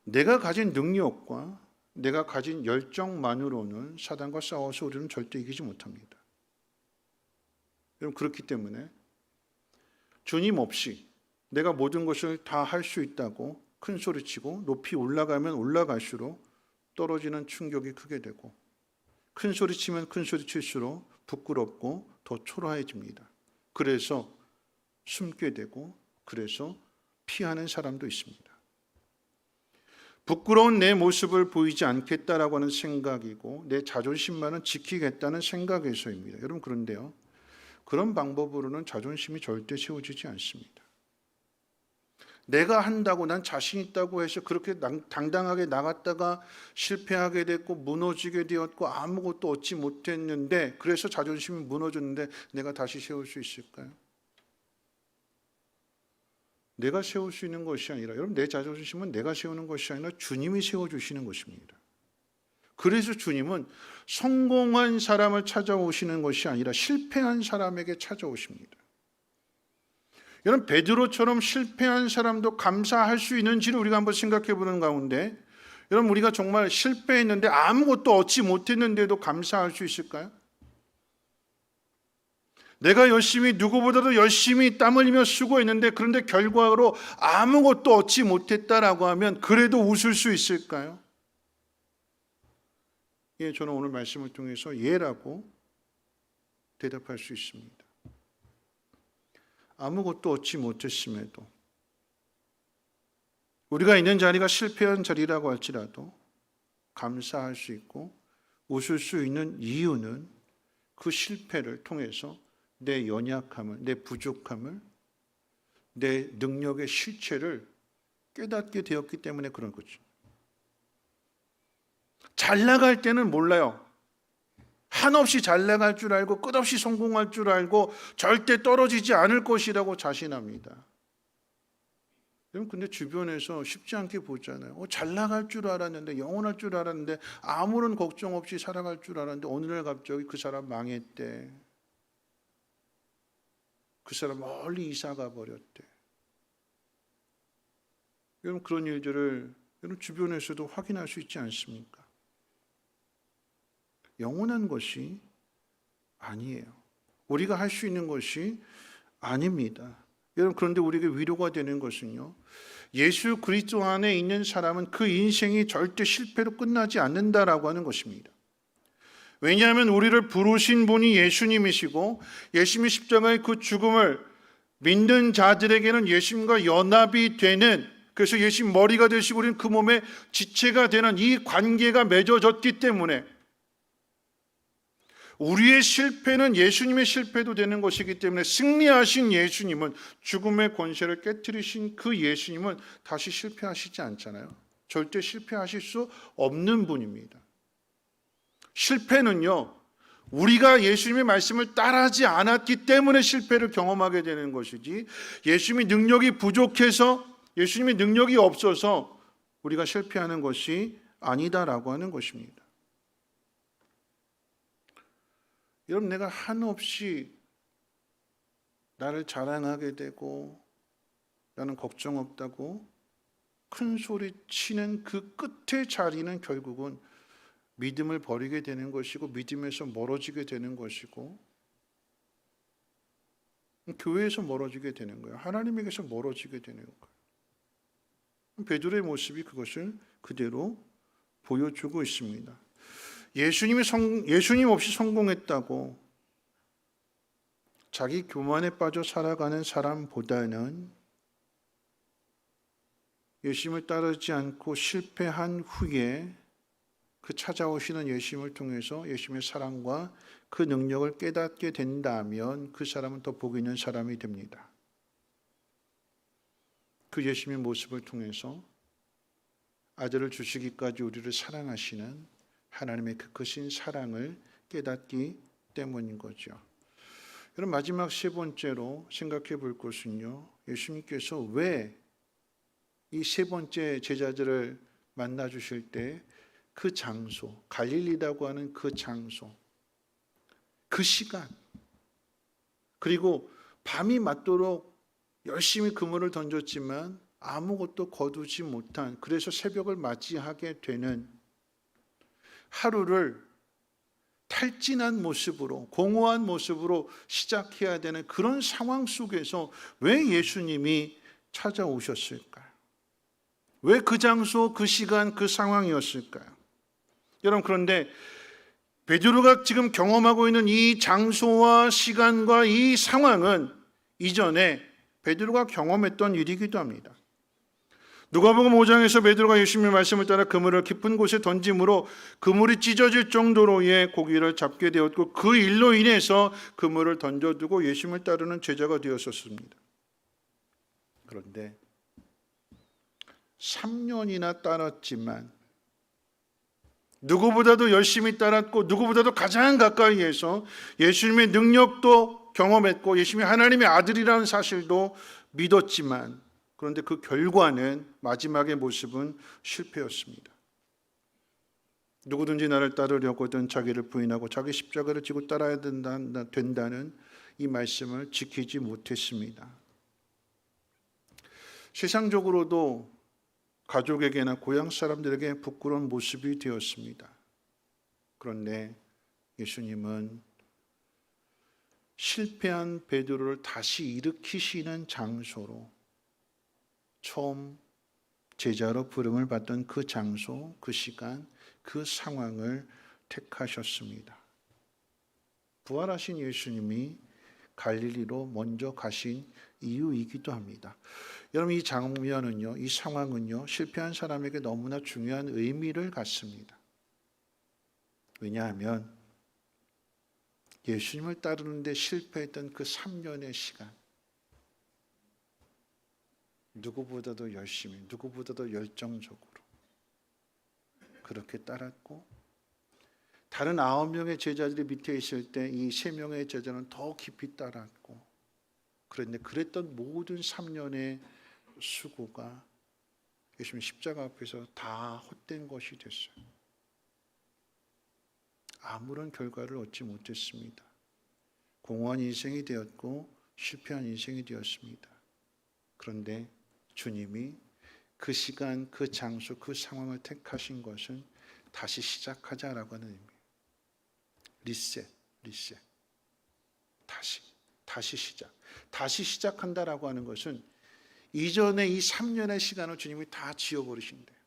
내가 가진 능력과 내가 가진 열정만으로는 사단과 싸워서 우리는 절대 이기지 못합니다. 여러분, 그렇기 때문에 주님 없이 내가 모든 것을 다 할 수 있다고 큰 소리치고 높이 올라가면 올라갈수록 떨어지는 충격이 크게 되고, 큰 소리치면 큰 소리칠수록 부끄럽고 더 초라해집니다. 그래서 숨게 되고, 그래서 피하는 사람도 있습니다. 부끄러운 내 모습을 보이지 않겠다라고 하는 생각이고 내 자존심만은 지키겠다는 생각에서입니다. 여러분, 그런데요, 그런 방법으로는 자존심이 절대 세워지지 않습니다. 내가 한다고, 난 자신 있다고 해서 그렇게 당당하게 나갔다가 실패하게 됐고 무너지게 되었고 아무것도 얻지 못했는데, 그래서 자존심이 무너졌는데 내가 다시 세울 수 있을까요? 내가 세울 수 있는 것이 아니라, 여러분, 내 자존심은 내가 세우는 것이 아니라 주님이 세워주시는 것입니다. 그래서 주님은 성공한 사람을 찾아오시는 것이 아니라 실패한 사람에게 찾아오십니다. 여러분, 베드로처럼 실패한 사람도 감사할 수 있는지를 우리가 한번 생각해 보는 가운데, 여러분, 우리가 정말 실패했는데 아무것도 얻지 못했는데도 감사할 수 있을까요? 내가 열심히, 누구보다도 열심히 땀 흘리며 수고했는데 그런데 결과로 아무것도 얻지 못했다라고 하면 그래도 웃을 수 있을까요? 예, 저는 오늘 말씀을 통해서 예라고 대답할 수 있습니다. 아무것도 얻지 못했음에도, 우리가 있는 자리가 실패한 자리라고 할지라도 감사할 수 있고 웃을 수 있는 이유는 그 실패를 통해서 내 연약함을, 내 부족함을, 내 능력의 실체를 깨닫게 되었기 때문에 그런 거죠. 잘 나갈 때는 몰라요. 한없이 잘 나갈 줄 알고 끝없이 성공할 줄 알고 절대 떨어지지 않을 것이라고 자신합니다. 여러분, 근데 주변에서 쉽지 않게 보잖아요. 잘 나갈 줄 알았는데, 영원할 줄 알았는데, 아무런 걱정 없이 살아갈 줄 알았는데 어느 날 갑자기 그 사람 망했대. 그 사람 멀리 이사가 버렸대. 여러분, 그런 일들을 여러분 주변에서도 확인할 수 있지 않습니까? 영원한 것이 아니에요. 우리가 할 수 있는 것이 아닙니다. 여러분, 그런데 우리에게 위로가 되는 것은요, 예수 그리스도 안에 있는 사람은 그 인생이 절대 실패로 끝나지 않는다라고 하는 것입니다. 왜냐하면 우리를 부르신 분이 예수님이시고, 예수님이 십자가의 그 죽음을 믿는 자들에게는 예수님과 연합이 되는, 그래서 예수님 머리가 되시고 우리는 그 몸의 지체가 되는 이 관계가 맺어졌기 때문에 우리의 실패는 예수님의 실패도 되는 것이기 때문에, 승리하신 예수님은, 죽음의 권세를 깨뜨리신 그 예수님은 다시 실패하시지 않잖아요. 절대 실패하실 수 없는 분입니다. 실패는요, 우리가 예수님의 말씀을 따라하지 않았기 때문에 실패를 경험하게 되는 것이지, 예수님의 능력이 부족해서, 예수님의 능력이 없어서 우리가 실패하는 것이 아니다라고 하는 것입니다. 여러분, 내가 한없이 나를 자랑하게 되고 나는 걱정 없다고 큰 소리 치는 그 끝의 자리는 결국은 믿음을 버리게 되는 것이고, 믿음에서 멀어지게 되는 것이고, 교회에서 멀어지게 되는 거예요. 하나님에게서 멀어지게 되는 거예요. 베드로의 모습이 그것을 그대로 보여주고 있습니다. 예수님 없이 성공했다고 자기 교만에 빠져 살아가는 사람보다는, 예수님을 따르지 않고 실패한 후에 그 찾아오시는 예수님을 통해서 예수님의 사랑과 그 능력을 깨닫게 된다면 그 사람은 더 복 있는 사람이 됩니다. 그 예수님의 모습을 통해서 아들을 주시기까지 우리를 사랑하시는 하나님의 그 크신 사랑을 깨닫기 때문인 거죠. 여러분, 마지막 세 번째로 생각해 볼 것은요, 예수님께서 왜 이 세 번째 제자들을 만나 주실 때 그 장소, 갈릴리라고 하는 그 장소, 그 시간, 그리고 밤이 맞도록 열심히 그물을 던졌지만 아무것도 거두지 못한, 그래서 새벽을 맞이하게 되는 하루를 탈진한 모습으로, 공허한 모습으로 시작해야 되는 그런 상황 속에서 왜 예수님이 찾아오셨을까요? 왜 그 장소, 그 시간, 그 상황이었을까요? 여러분, 그런데 베드로가 지금 경험하고 있는 이 장소와 시간과 이 상황은 이전에 베드로가 경험했던 일이기도 합니다. 누가복음 5장에서 베드로가 예수님의 말씀을 따라 그물을 깊은 곳에 던짐으로 그물이 찢어질 정도로의 고기를 잡게 되었고, 그 일로 인해서 그물을 던져두고 예수님을 따르는 제자가 되었었습니다. 그런데 3년이나 따랐지만 누구보다도 열심히 따랐고 누구보다도 가장 가까이에서 예수님의 능력도 경험했고 예수님이 하나님의 아들이라는 사실도 믿었지만, 그런데 그 결과는, 마지막의 모습은 실패였습니다. 누구든지 나를 따르려거든 자기를 부인하고 자기 십자가를 지고 따라야 된다는 이 말씀을 지키지 못했습니다. 세상적으로도 가족에게나 고향 사람들에게 부끄러운 모습이 되었습니다. 그런데 예수님은 실패한 베드로를 다시 일으키시는 장소로, 처음 제자로 부름을 받던 그 장소, 그 시간, 그 상황을 택하셨습니다. 부활하신 예수님이 갈릴리로 먼저 가신 이유이기도 합니다. 여러분, 이 장면은요, 이 상황은요, 실패한 사람에게 너무나 중요한 의미를 갖습니다. 왜냐하면 예수님을 따르는데 실패했던 그 3년의 시간, 누구보다도 열심히, 누구보다도 열정적으로 그렇게 따랐고, 다른 9명의 제자들이 밑에 있을 때 이 3명의 제자는 더 깊이 따랐고, 그런데 그랬던 모든 3년의 수고가 예수님 십자가 앞에서 다 헛된 것이 됐어요. 아무런 결과를 얻지 못했습니다. 공허한 인생이 되었고 실패한 인생이 되었습니다. 그런데 주님이 그 시간, 그 장소, 그 상황을 택하신 것은 다시 시작하자라고 하는 의미예요. 리셋. 다시 시작. 다시 시작한다라고 하는 것은 이전에 이 3년의 시간을 주님이 다 지워버리신대요.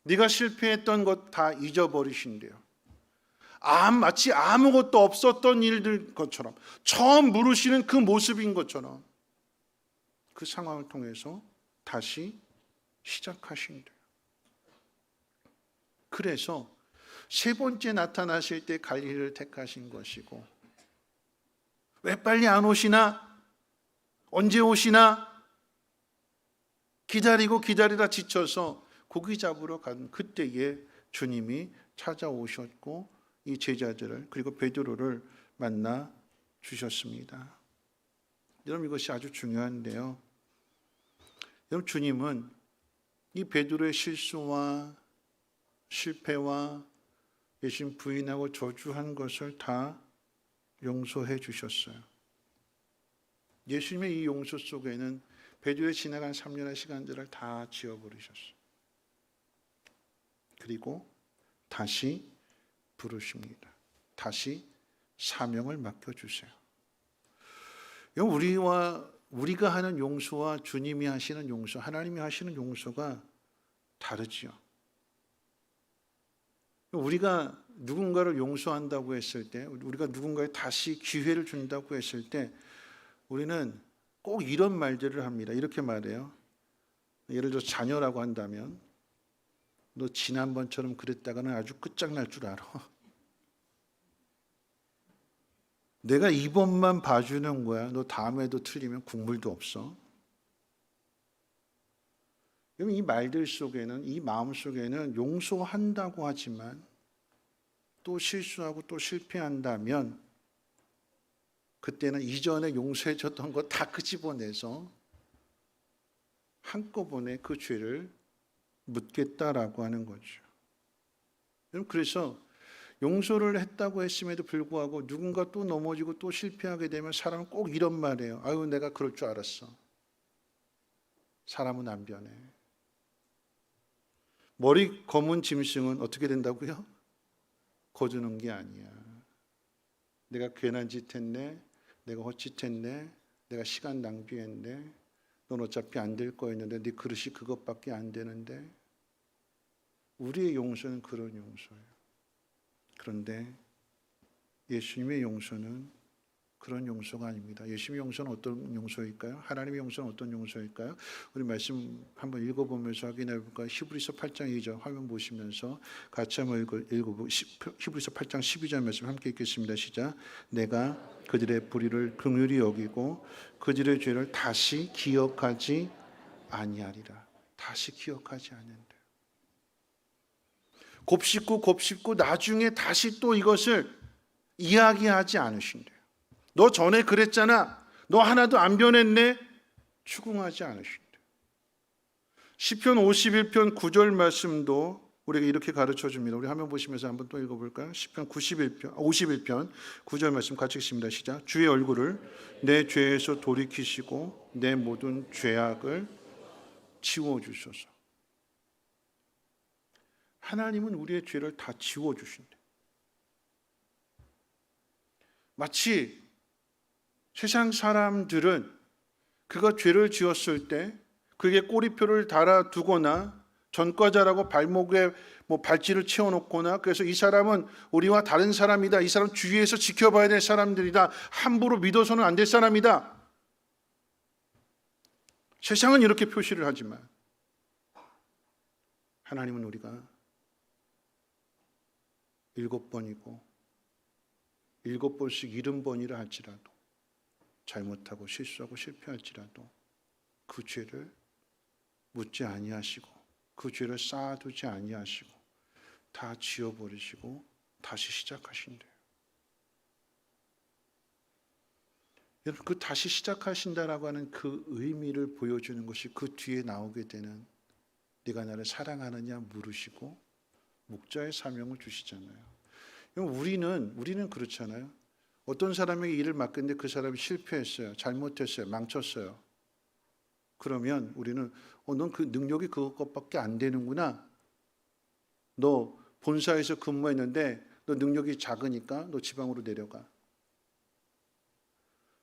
네가 실패했던 것 다 잊어버리신대요. 마치 아무것도 없었던 일들 것처럼, 처음 물으시는 그 모습인 것처럼 그 상황을 통해서 다시 시작하신대요. 그래서 세 번째 나타나실 때 갈릴리를 택하신 것이고, 왜 빨리 안 오시나? 언제 오시나? 기다리다 지쳐서 고기 잡으러 간 그때에 주님이 찾아오셨고 이 제자들을, 그리고 베드로를 만나 주셨습니다. 여러분, 이것이 아주 중요한데요. 여러분, 주님은 이 베드로의 실수와 실패와 예수님 부인하고 저주한 것을 다 용서해 주셨어요. 예수님의 이 용서 속에는 베드로의 지나간 3년의 시간들을 다 지워버리셨어요. 그리고 다시 부르십니다. 다시 사명을 맡겨주세요. 우리가 하는 용서와 주님이 하시는 용서, 하나님이 하시는 용서가 다르지요. 우리가 누군가를 용서한다고 했을 때, 우리가 누군가에 다시 기회를 준다고 했을 때 우리는 꼭 이런 말들을 합니다. 이렇게 말해요. 예를 들어 자녀라고 한다면 너 지난번처럼 그랬다가는 아주 끝장날 줄 알아. 내가 이번만 봐주는 거야. 너 다음에도 틀리면 국물도 없어. 이 말들 속에는, 이 마음 속에는 용서한다고 하지만 또 실수하고 또 실패한다면 그때는 이전에 용서해줬던 거 다 끄집어내서 한꺼번에 그 죄를 묻겠다라고 하는 거죠. 그래서 용서를 했다고 했음에도 불구하고 누군가 또 넘어지고 또 실패하게 되면 사람은 꼭 이런 말이에요. 아유, 내가 그럴 줄 알았어. 사람은 안 변해. 머리 검은 짐승은 어떻게 된다고요? 거두는 게 아니야. 내가 괜한 짓 했네. 내가 헛짓했네. 내가 시간 낭비했네. 넌 어차피 안 될 거였는데 네 그릇이 그것밖에 안 되는데. 우리의 용서는 그런 용서예요. 그런데 예수님의 용서는 그런 용서가 아닙니다. 예수님의 용서는 어떤 용서일까요? 하나님의 용서는 어떤 용서일까요? 우리 말씀 한번 읽어보면서 확인해 볼까요? 히브리서 8장 2절 화면 보시면서 같이 한번 읽어보고 히브리서 8장 12절 말씀 함께 읽겠습니다. 시작. 내가 그들의 불의를 긍휼히 여기고 그들의 죄를 다시 기억하지 아니하리라. 다시 기억하지 않는다. 곱씹고 나중에 다시 또 이것을 이야기하지 않으신대요. 너 전에 그랬잖아. 너 하나도 안 변했네. 추궁하지 않으신대요. 시편 51편 9절 말씀도 우리에게 이렇게 가르쳐 줍니다. 우리 화면 보시면서 한번 또 읽어볼까요? 시편 51편 9절 말씀 같이 읽습니다. 시작. 주의 얼굴을 내 죄에서 돌이키시고 내 모든 죄악을 지워주소서. 하나님은 우리의 죄를 다 지워주신대. 마치 세상 사람들은 그가 죄를 지었을 때 그게 꼬리표를 달아두거나 전과자라고 발목에 발찌를 채워놓거나 그래서 이 사람은 우리와 다른 사람이다. 이 사람 주위에서 지켜봐야 될 사람들이다. 함부로 믿어서는 안 될 사람이다. 세상은 이렇게 표시를 하지만 하나님은 우리가 7번이고 7번씩 70번이라 할지라도 잘못하고 실수하고 실패할지라도 그 죄를 묻지 아니하시고 그 죄를 쌓아두지 아니하시고 다 지워버리시고 다시 시작하신대요. 여러분, 그 다시 시작하신다라고 하는 그 의미를 보여주는 것이 그 뒤에 나오게 되는 네가 나를 사랑하느냐 물으시고 목자의 사명을 주시잖아요. 우리는 그렇잖아요. 어떤 사람에게 일을 맡겼는데 그 사람이 실패했어요. 잘못했어요. 망쳤어요. 그러면 우리는 넌 그 능력이 그것밖에 안 되는구나. 너 본사에서 근무했는데 너 능력이 작으니까 너 지방으로 내려가.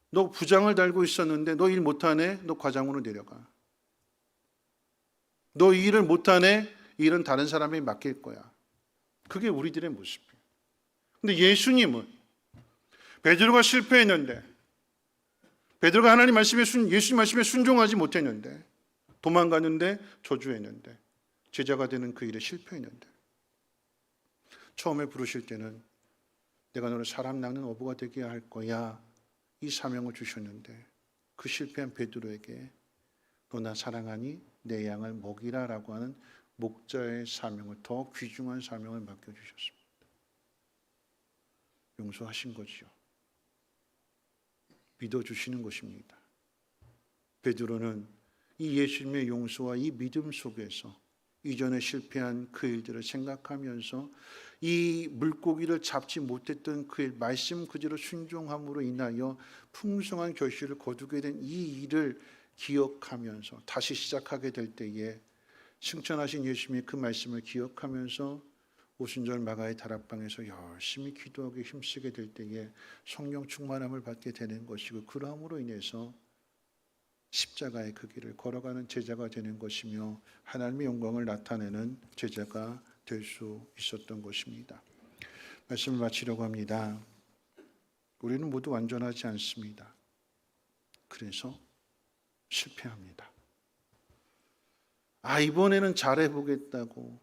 너 부장을 달고 있었는데 너 일 못하네. 너 과장으로 내려가. 너 이 일을 못하네. 이 일은 다른 사람에게 맡길 거야. 그게 우리들의 모습이에요. 근데 예수님은 베드로가 실패했는데 베드로가 하나님 말씀에 예수님 말씀에 순종하지 못했는데 도망갔는데 저주했는데 제자가 되는 그 일에 실패했는데 처음에 부르실 때는 내가 너를 사람 낚는 어부가 되게 할 거야 이 사명을 주셨는데 그 실패한 베드로에게 너 나 사랑하니 내 양을 먹이라라고 하는 목자의 사명을 더 귀중한 사명을 맡겨주셨습니다. 용서하신 거지요. 믿어주시는 것입니다. 베드로는 이 예수님의 용서와 이 믿음 속에서 이전에 실패한 그 일들을 생각하면서 이 물고기를 잡지 못했던 그 일, 말씀 그대로 순종함으로 인하여 풍성한 결실을 거두게 된 이 일을 기억하면서 다시 시작하게 될 때에 승천하신 예수님의 그 말씀을 기억하면서 오순절 마가의 다락방에서 열심히 기도하기 힘쓰게 될 때에 성령 충만함을 받게 되는 것이고 그러함으로 인해서 십자가의 그 길을 걸어가는 제자가 되는 것이며 하나님의 영광을 나타내는 제자가 될 수 있었던 것입니다. 말씀을 마치려고 합니다. 우리는 모두 완전하지 않습니다. 그래서 실패합니다. 이번에는 잘해보겠다고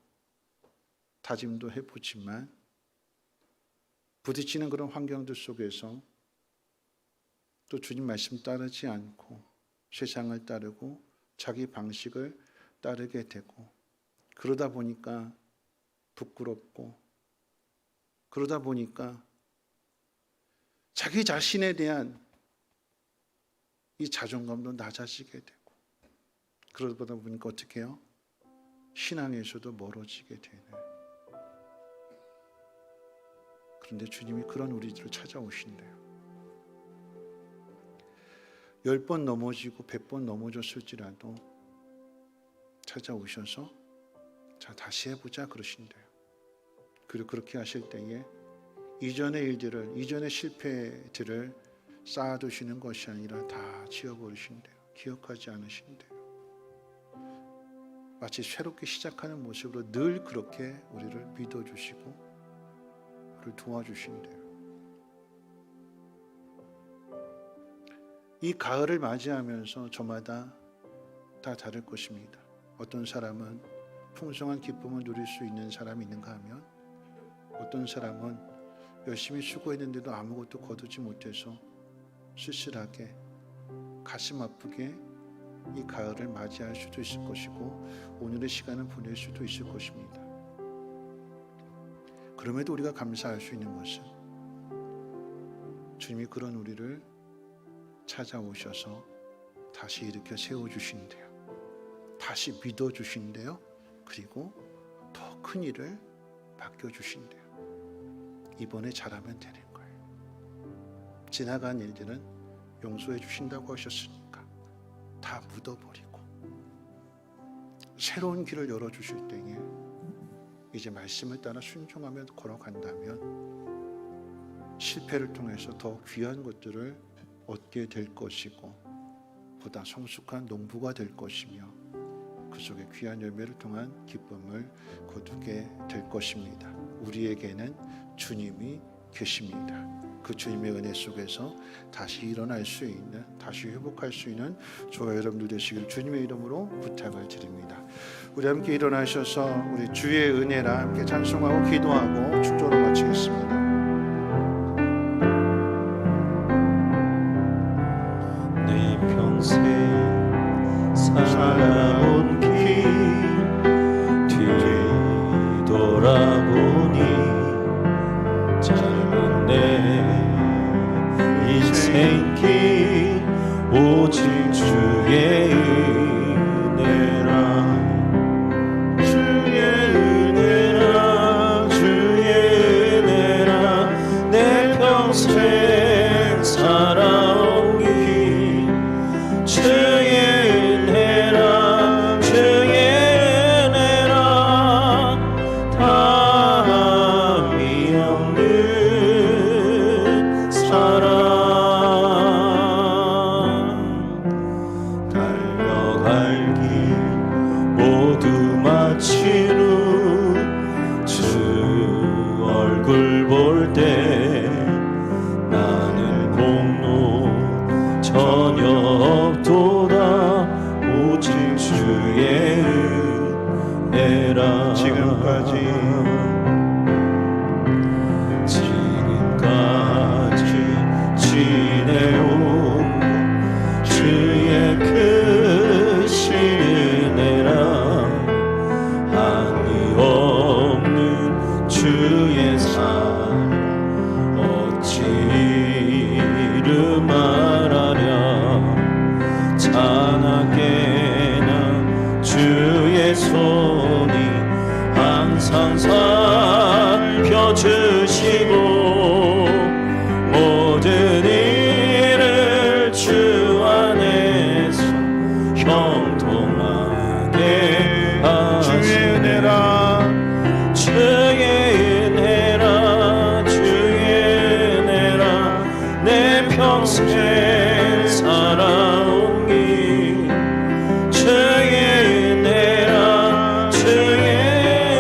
다짐도 해보지만 부딪히는 그런 환경들 속에서 또 주님 말씀 따르지 않고 세상을 따르고 자기 방식을 따르게 되고, 그러다 보니까 부끄럽고, 그러다 보니까 자기 자신에 대한 이 자존감도 낮아지게 되고, 그러다 보니까 어떻게 해요? 신앙에서도 멀어지게 되네요. 그런데 주님이 그런 우리들을 찾아오신대요. 10번 넘어지고 100번 넘어졌을지라도 찾아오셔서 자, 다시 해보자 그러신대요. 그리고 그렇게 하실 때에 이전의 일들을, 이전의 실패들을 쌓아두시는 것이 아니라 다 지워버리신대요. 기억하지 않으신대요. 마치 새롭게 시작하는 모습으로 늘 그렇게 우리를 믿어주시고 우리를 도와주신대요. 이 가을을 맞이하면서 저마다 다 다를 것입니다. 어떤 사람은 풍성한 기쁨을 누릴 수 있는 사람이 있는가 하면, 어떤 사람은 열심히 수고했는데도 아무것도 거두지 못해서 쓸쓸하게 가슴 아프게 이 가을을 맞이할 수도 있을 것이고 오늘의 시간을 보낼 수도 있을 것입니다. 그럼에도 우리가 감사할 수 있는 것은 주님이 그런 우리를 찾아오셔서 다시 일으켜 세워주신대요. 다시 믿어주신대요. 그리고 더 큰 일을 맡겨주신대요. 이번에 잘하면 되는 거예요. 지나간 일들은 용서해 주신다고 하셨으니까 다 묻어버리고 새로운 길을 열어주실 때에 이제 말씀을 따라 순종하며 걸어간다면 실패를 통해서 더 귀한 것들을 얻게 될 것이고 보다 성숙한 농부가 될 것이며 그 속에 귀한 열매를 통한 기쁨을 거두게 될 것입니다. 우리에게는 주님이 계십니다. 그 주님의 은혜 속에서 다시 일어날 수 있는, 다시 회복할 수 있는 저와 여러분들 되시길 주님의 이름으로 부탁을 드립니다. 우리 함께 일어나셔서 우리 주의 은혜라 함께 찬송하고 기도하고 축도로 마치겠습니다. 내 평생 살아온 길 뒤돌아보니 짧은 내 인생길 오직 주의 은혜라, 주의 은혜라, 주의 은혜라. 내 평생 살아온 길 주의 은혜라, 주의 은혜라. 다함이 없는 사랑 달려갈 길 모두 마친 후 주 얼굴 볼 때 나는 공로 전혀 없도다 오직 주의 은혜라. 지금까지 지내온 주의 크신 은혜라, 한이 없는 주의 사랑 어찌 이루 말하랴. 찬하게나 주의 손이 항상 살펴주시고 모든 일을 주 안에서 형통하게 하시네. 주의 은혜라, 주의 은혜라, 주의 은혜라. 내 평생 살아온 길 주의 은혜라, 주의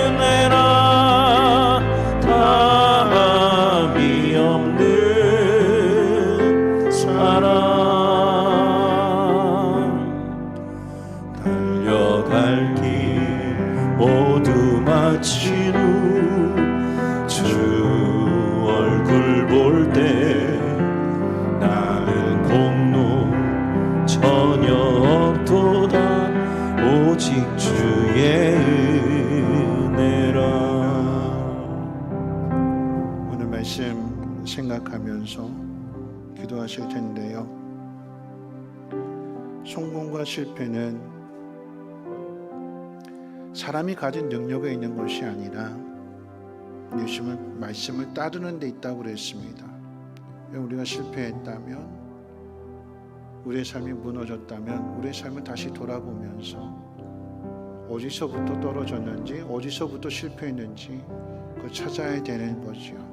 은혜라. 다함이 없는 사랑 달려갈 길 모두 마친 후 생각하면서 기도하실 텐데요. 성공과 실패는 사람이 가진 능력에 있는 것이 아니라 예수님은 말씀을 따르는 데 있다고 그랬습니다. 우리가 실패했다면, 우리의 삶이 무너졌다면 우리의 삶을 다시 돌아보면서 어디서부터 떨어졌는지, 어디서부터 실패했는지 그걸 찾아야 되는 거지요.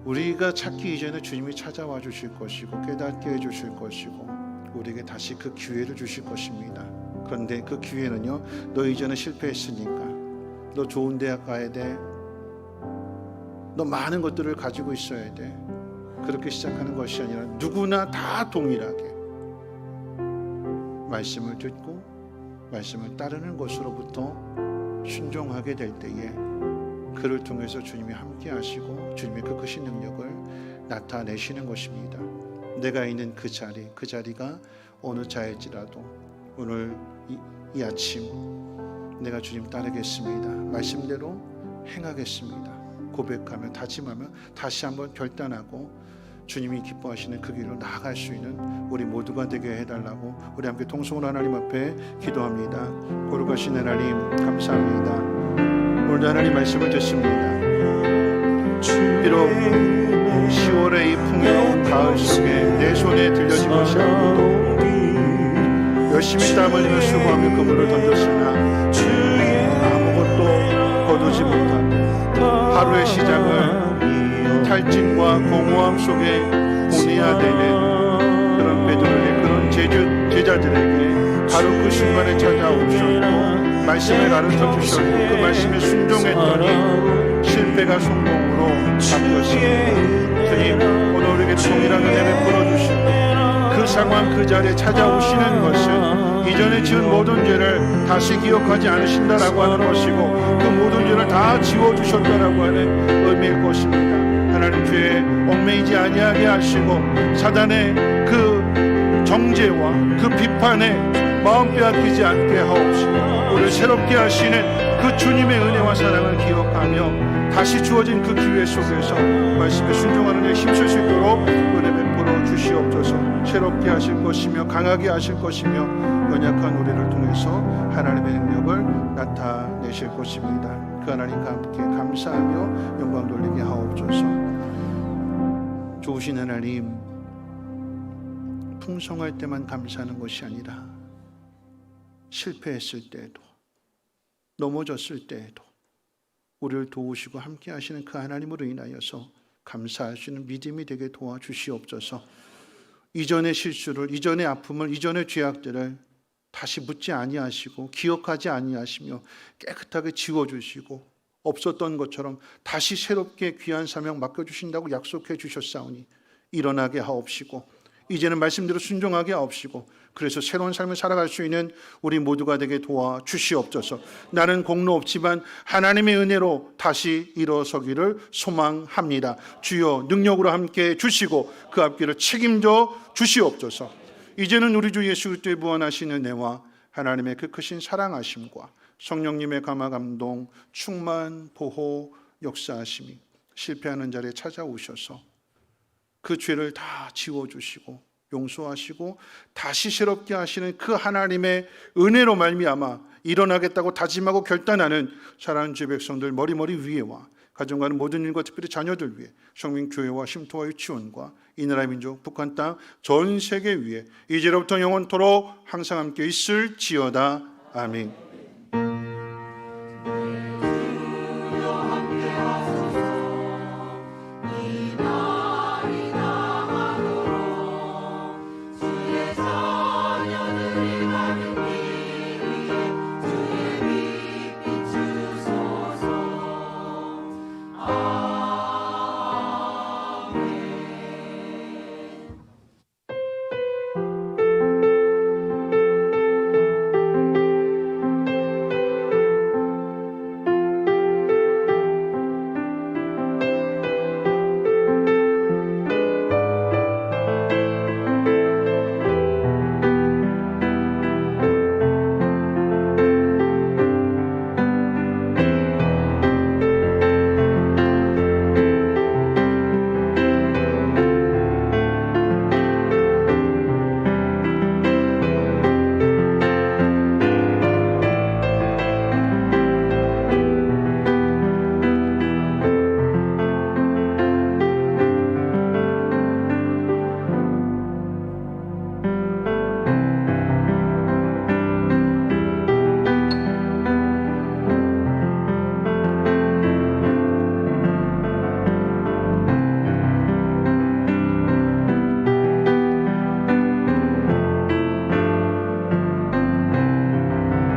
우리가 찾기 이전에 주님이 찾아와 주실 것이고 깨닫게 해주실 것이고 우리에게 다시 그 기회를 주실 것입니다. 그런데 그 기회는요, 너 이전에 실패했으니까 너 좋은 대학 가야 돼, 너 많은 것들을 가지고 있어야 돼, 그렇게 시작하는 것이 아니라 누구나 다 동일하게 말씀을 듣고 말씀을 따르는 것으로부터 순종하게 될 때에 그를 통해서 주님이 함께 하시고 주님의 그 크신 능력을 나타내시는 것입니다. 내가 있는 그 자리가 어느 자일지라도 오늘 이 아침 내가 주님 따르겠습니다, 말씀대로 행하겠습니다 고백하며 다짐하며 다시 한번 결단하고 주님이 기뻐하시는 그 길로 나아갈 수 있는 우리 모두가 되게 해달라고 우리 함께 통성으로 하나님 앞에 기도합니다. 거룩하신 하나님 감사합니다. 오늘도 하나님 말씀을 듣습니다. 비록 10월의 이 풍요로운 가을 속에 내 손에 들려진 것이 아무것도 열심히 땀 흘리며 수고하며 그물을 던졌으나 아무것도 거두지 못한 하루의 시작을 탈진과 공허함 속에 보내야 되는 그런 베드로의 그런 제자들에게 바로 그 순간에 찾아오셨고 말씀을 가르쳐 주셨고 그 말씀에 순종했더니 실패가 성공으로 바뀌었습니다. 주님, 오늘 우리에게 동일한 은혜 베풀어 주시고 그 상황 그 자리에 찾아오시는 것은 이전에 지은 모든 죄를 다시 기억하지 않으신다라고 하는 것이고 그 모든 죄를 다 지워주셨다라고 하는 의미일 것입니다. 하나님 죄에 얽매이지 아니하게 하시고 사단의 그 정죄와 그 비판에 마음 빼앗기지 않게 하옵시고 우리를 새롭게 하시는 그 주님의 은혜와 사랑을 기억하며 다시 주어진 그 기회 속에서 말씀에 순종하는 데 힘쓸 수 있도록 은혜 베풀어 주시옵소서. 새롭게 하실 것이며 강하게 하실 것이며 연약한 우리를 통해서 하나님의 능력을 나타내실 것입니다. 그 하나님과 함께 감사하며 영광 돌리게 하옵소서. 좋으신 하나님, 풍성할 때만 감사하는 것이 아니라 실패했을 때에도 넘어졌을 때에도 우리를 도우시고 함께 하시는 그 하나님으로 인하여서 감사할 수 있는 믿음이 되게 도와주시옵소서. 이전의 실수를, 이전의 아픔을, 이전의 죄악들을 다시 묻지 아니하시고 기억하지 아니하시며 깨끗하게 지워주시고 없었던 것처럼 다시 새롭게 귀한 사명 맡겨주신다고 약속해 주셨사오니 일어나게 하옵시고 이제는 말씀대로 순종하게 하옵시고 그래서 새로운 삶을 살아갈 수 있는 우리 모두가 되게 도와주시옵소서. 나는 공로 없지만 하나님의 은혜로 다시 일어서기를 소망합니다. 주여 능력으로 함께 주시고 그 앞길을 책임져 주시옵소서. 이제는 우리 주 예수 그리스도의 무한하신 은혜와 하나님의 그 크신 사랑하심과 성령님의 감화 감동 충만 보호 역사하심이 실패하는 자리에 찾아오셔서 그 죄를 다 지워주시고 용서하시고 다시 새롭게 하시는 그 하나님의 은혜로 말미암아 일어나겠다고 다짐하고 결단하는 사랑하는 주 백성들 머리머리 위에와 가정가는 모든 일과 특별히 자녀들 위해 성민교회와 쉼터와 유치원과 이 나라 민족 북한 땅 전 세계 위에 이제로부터 영원토록 항상 함께 있을지어다. 아멘.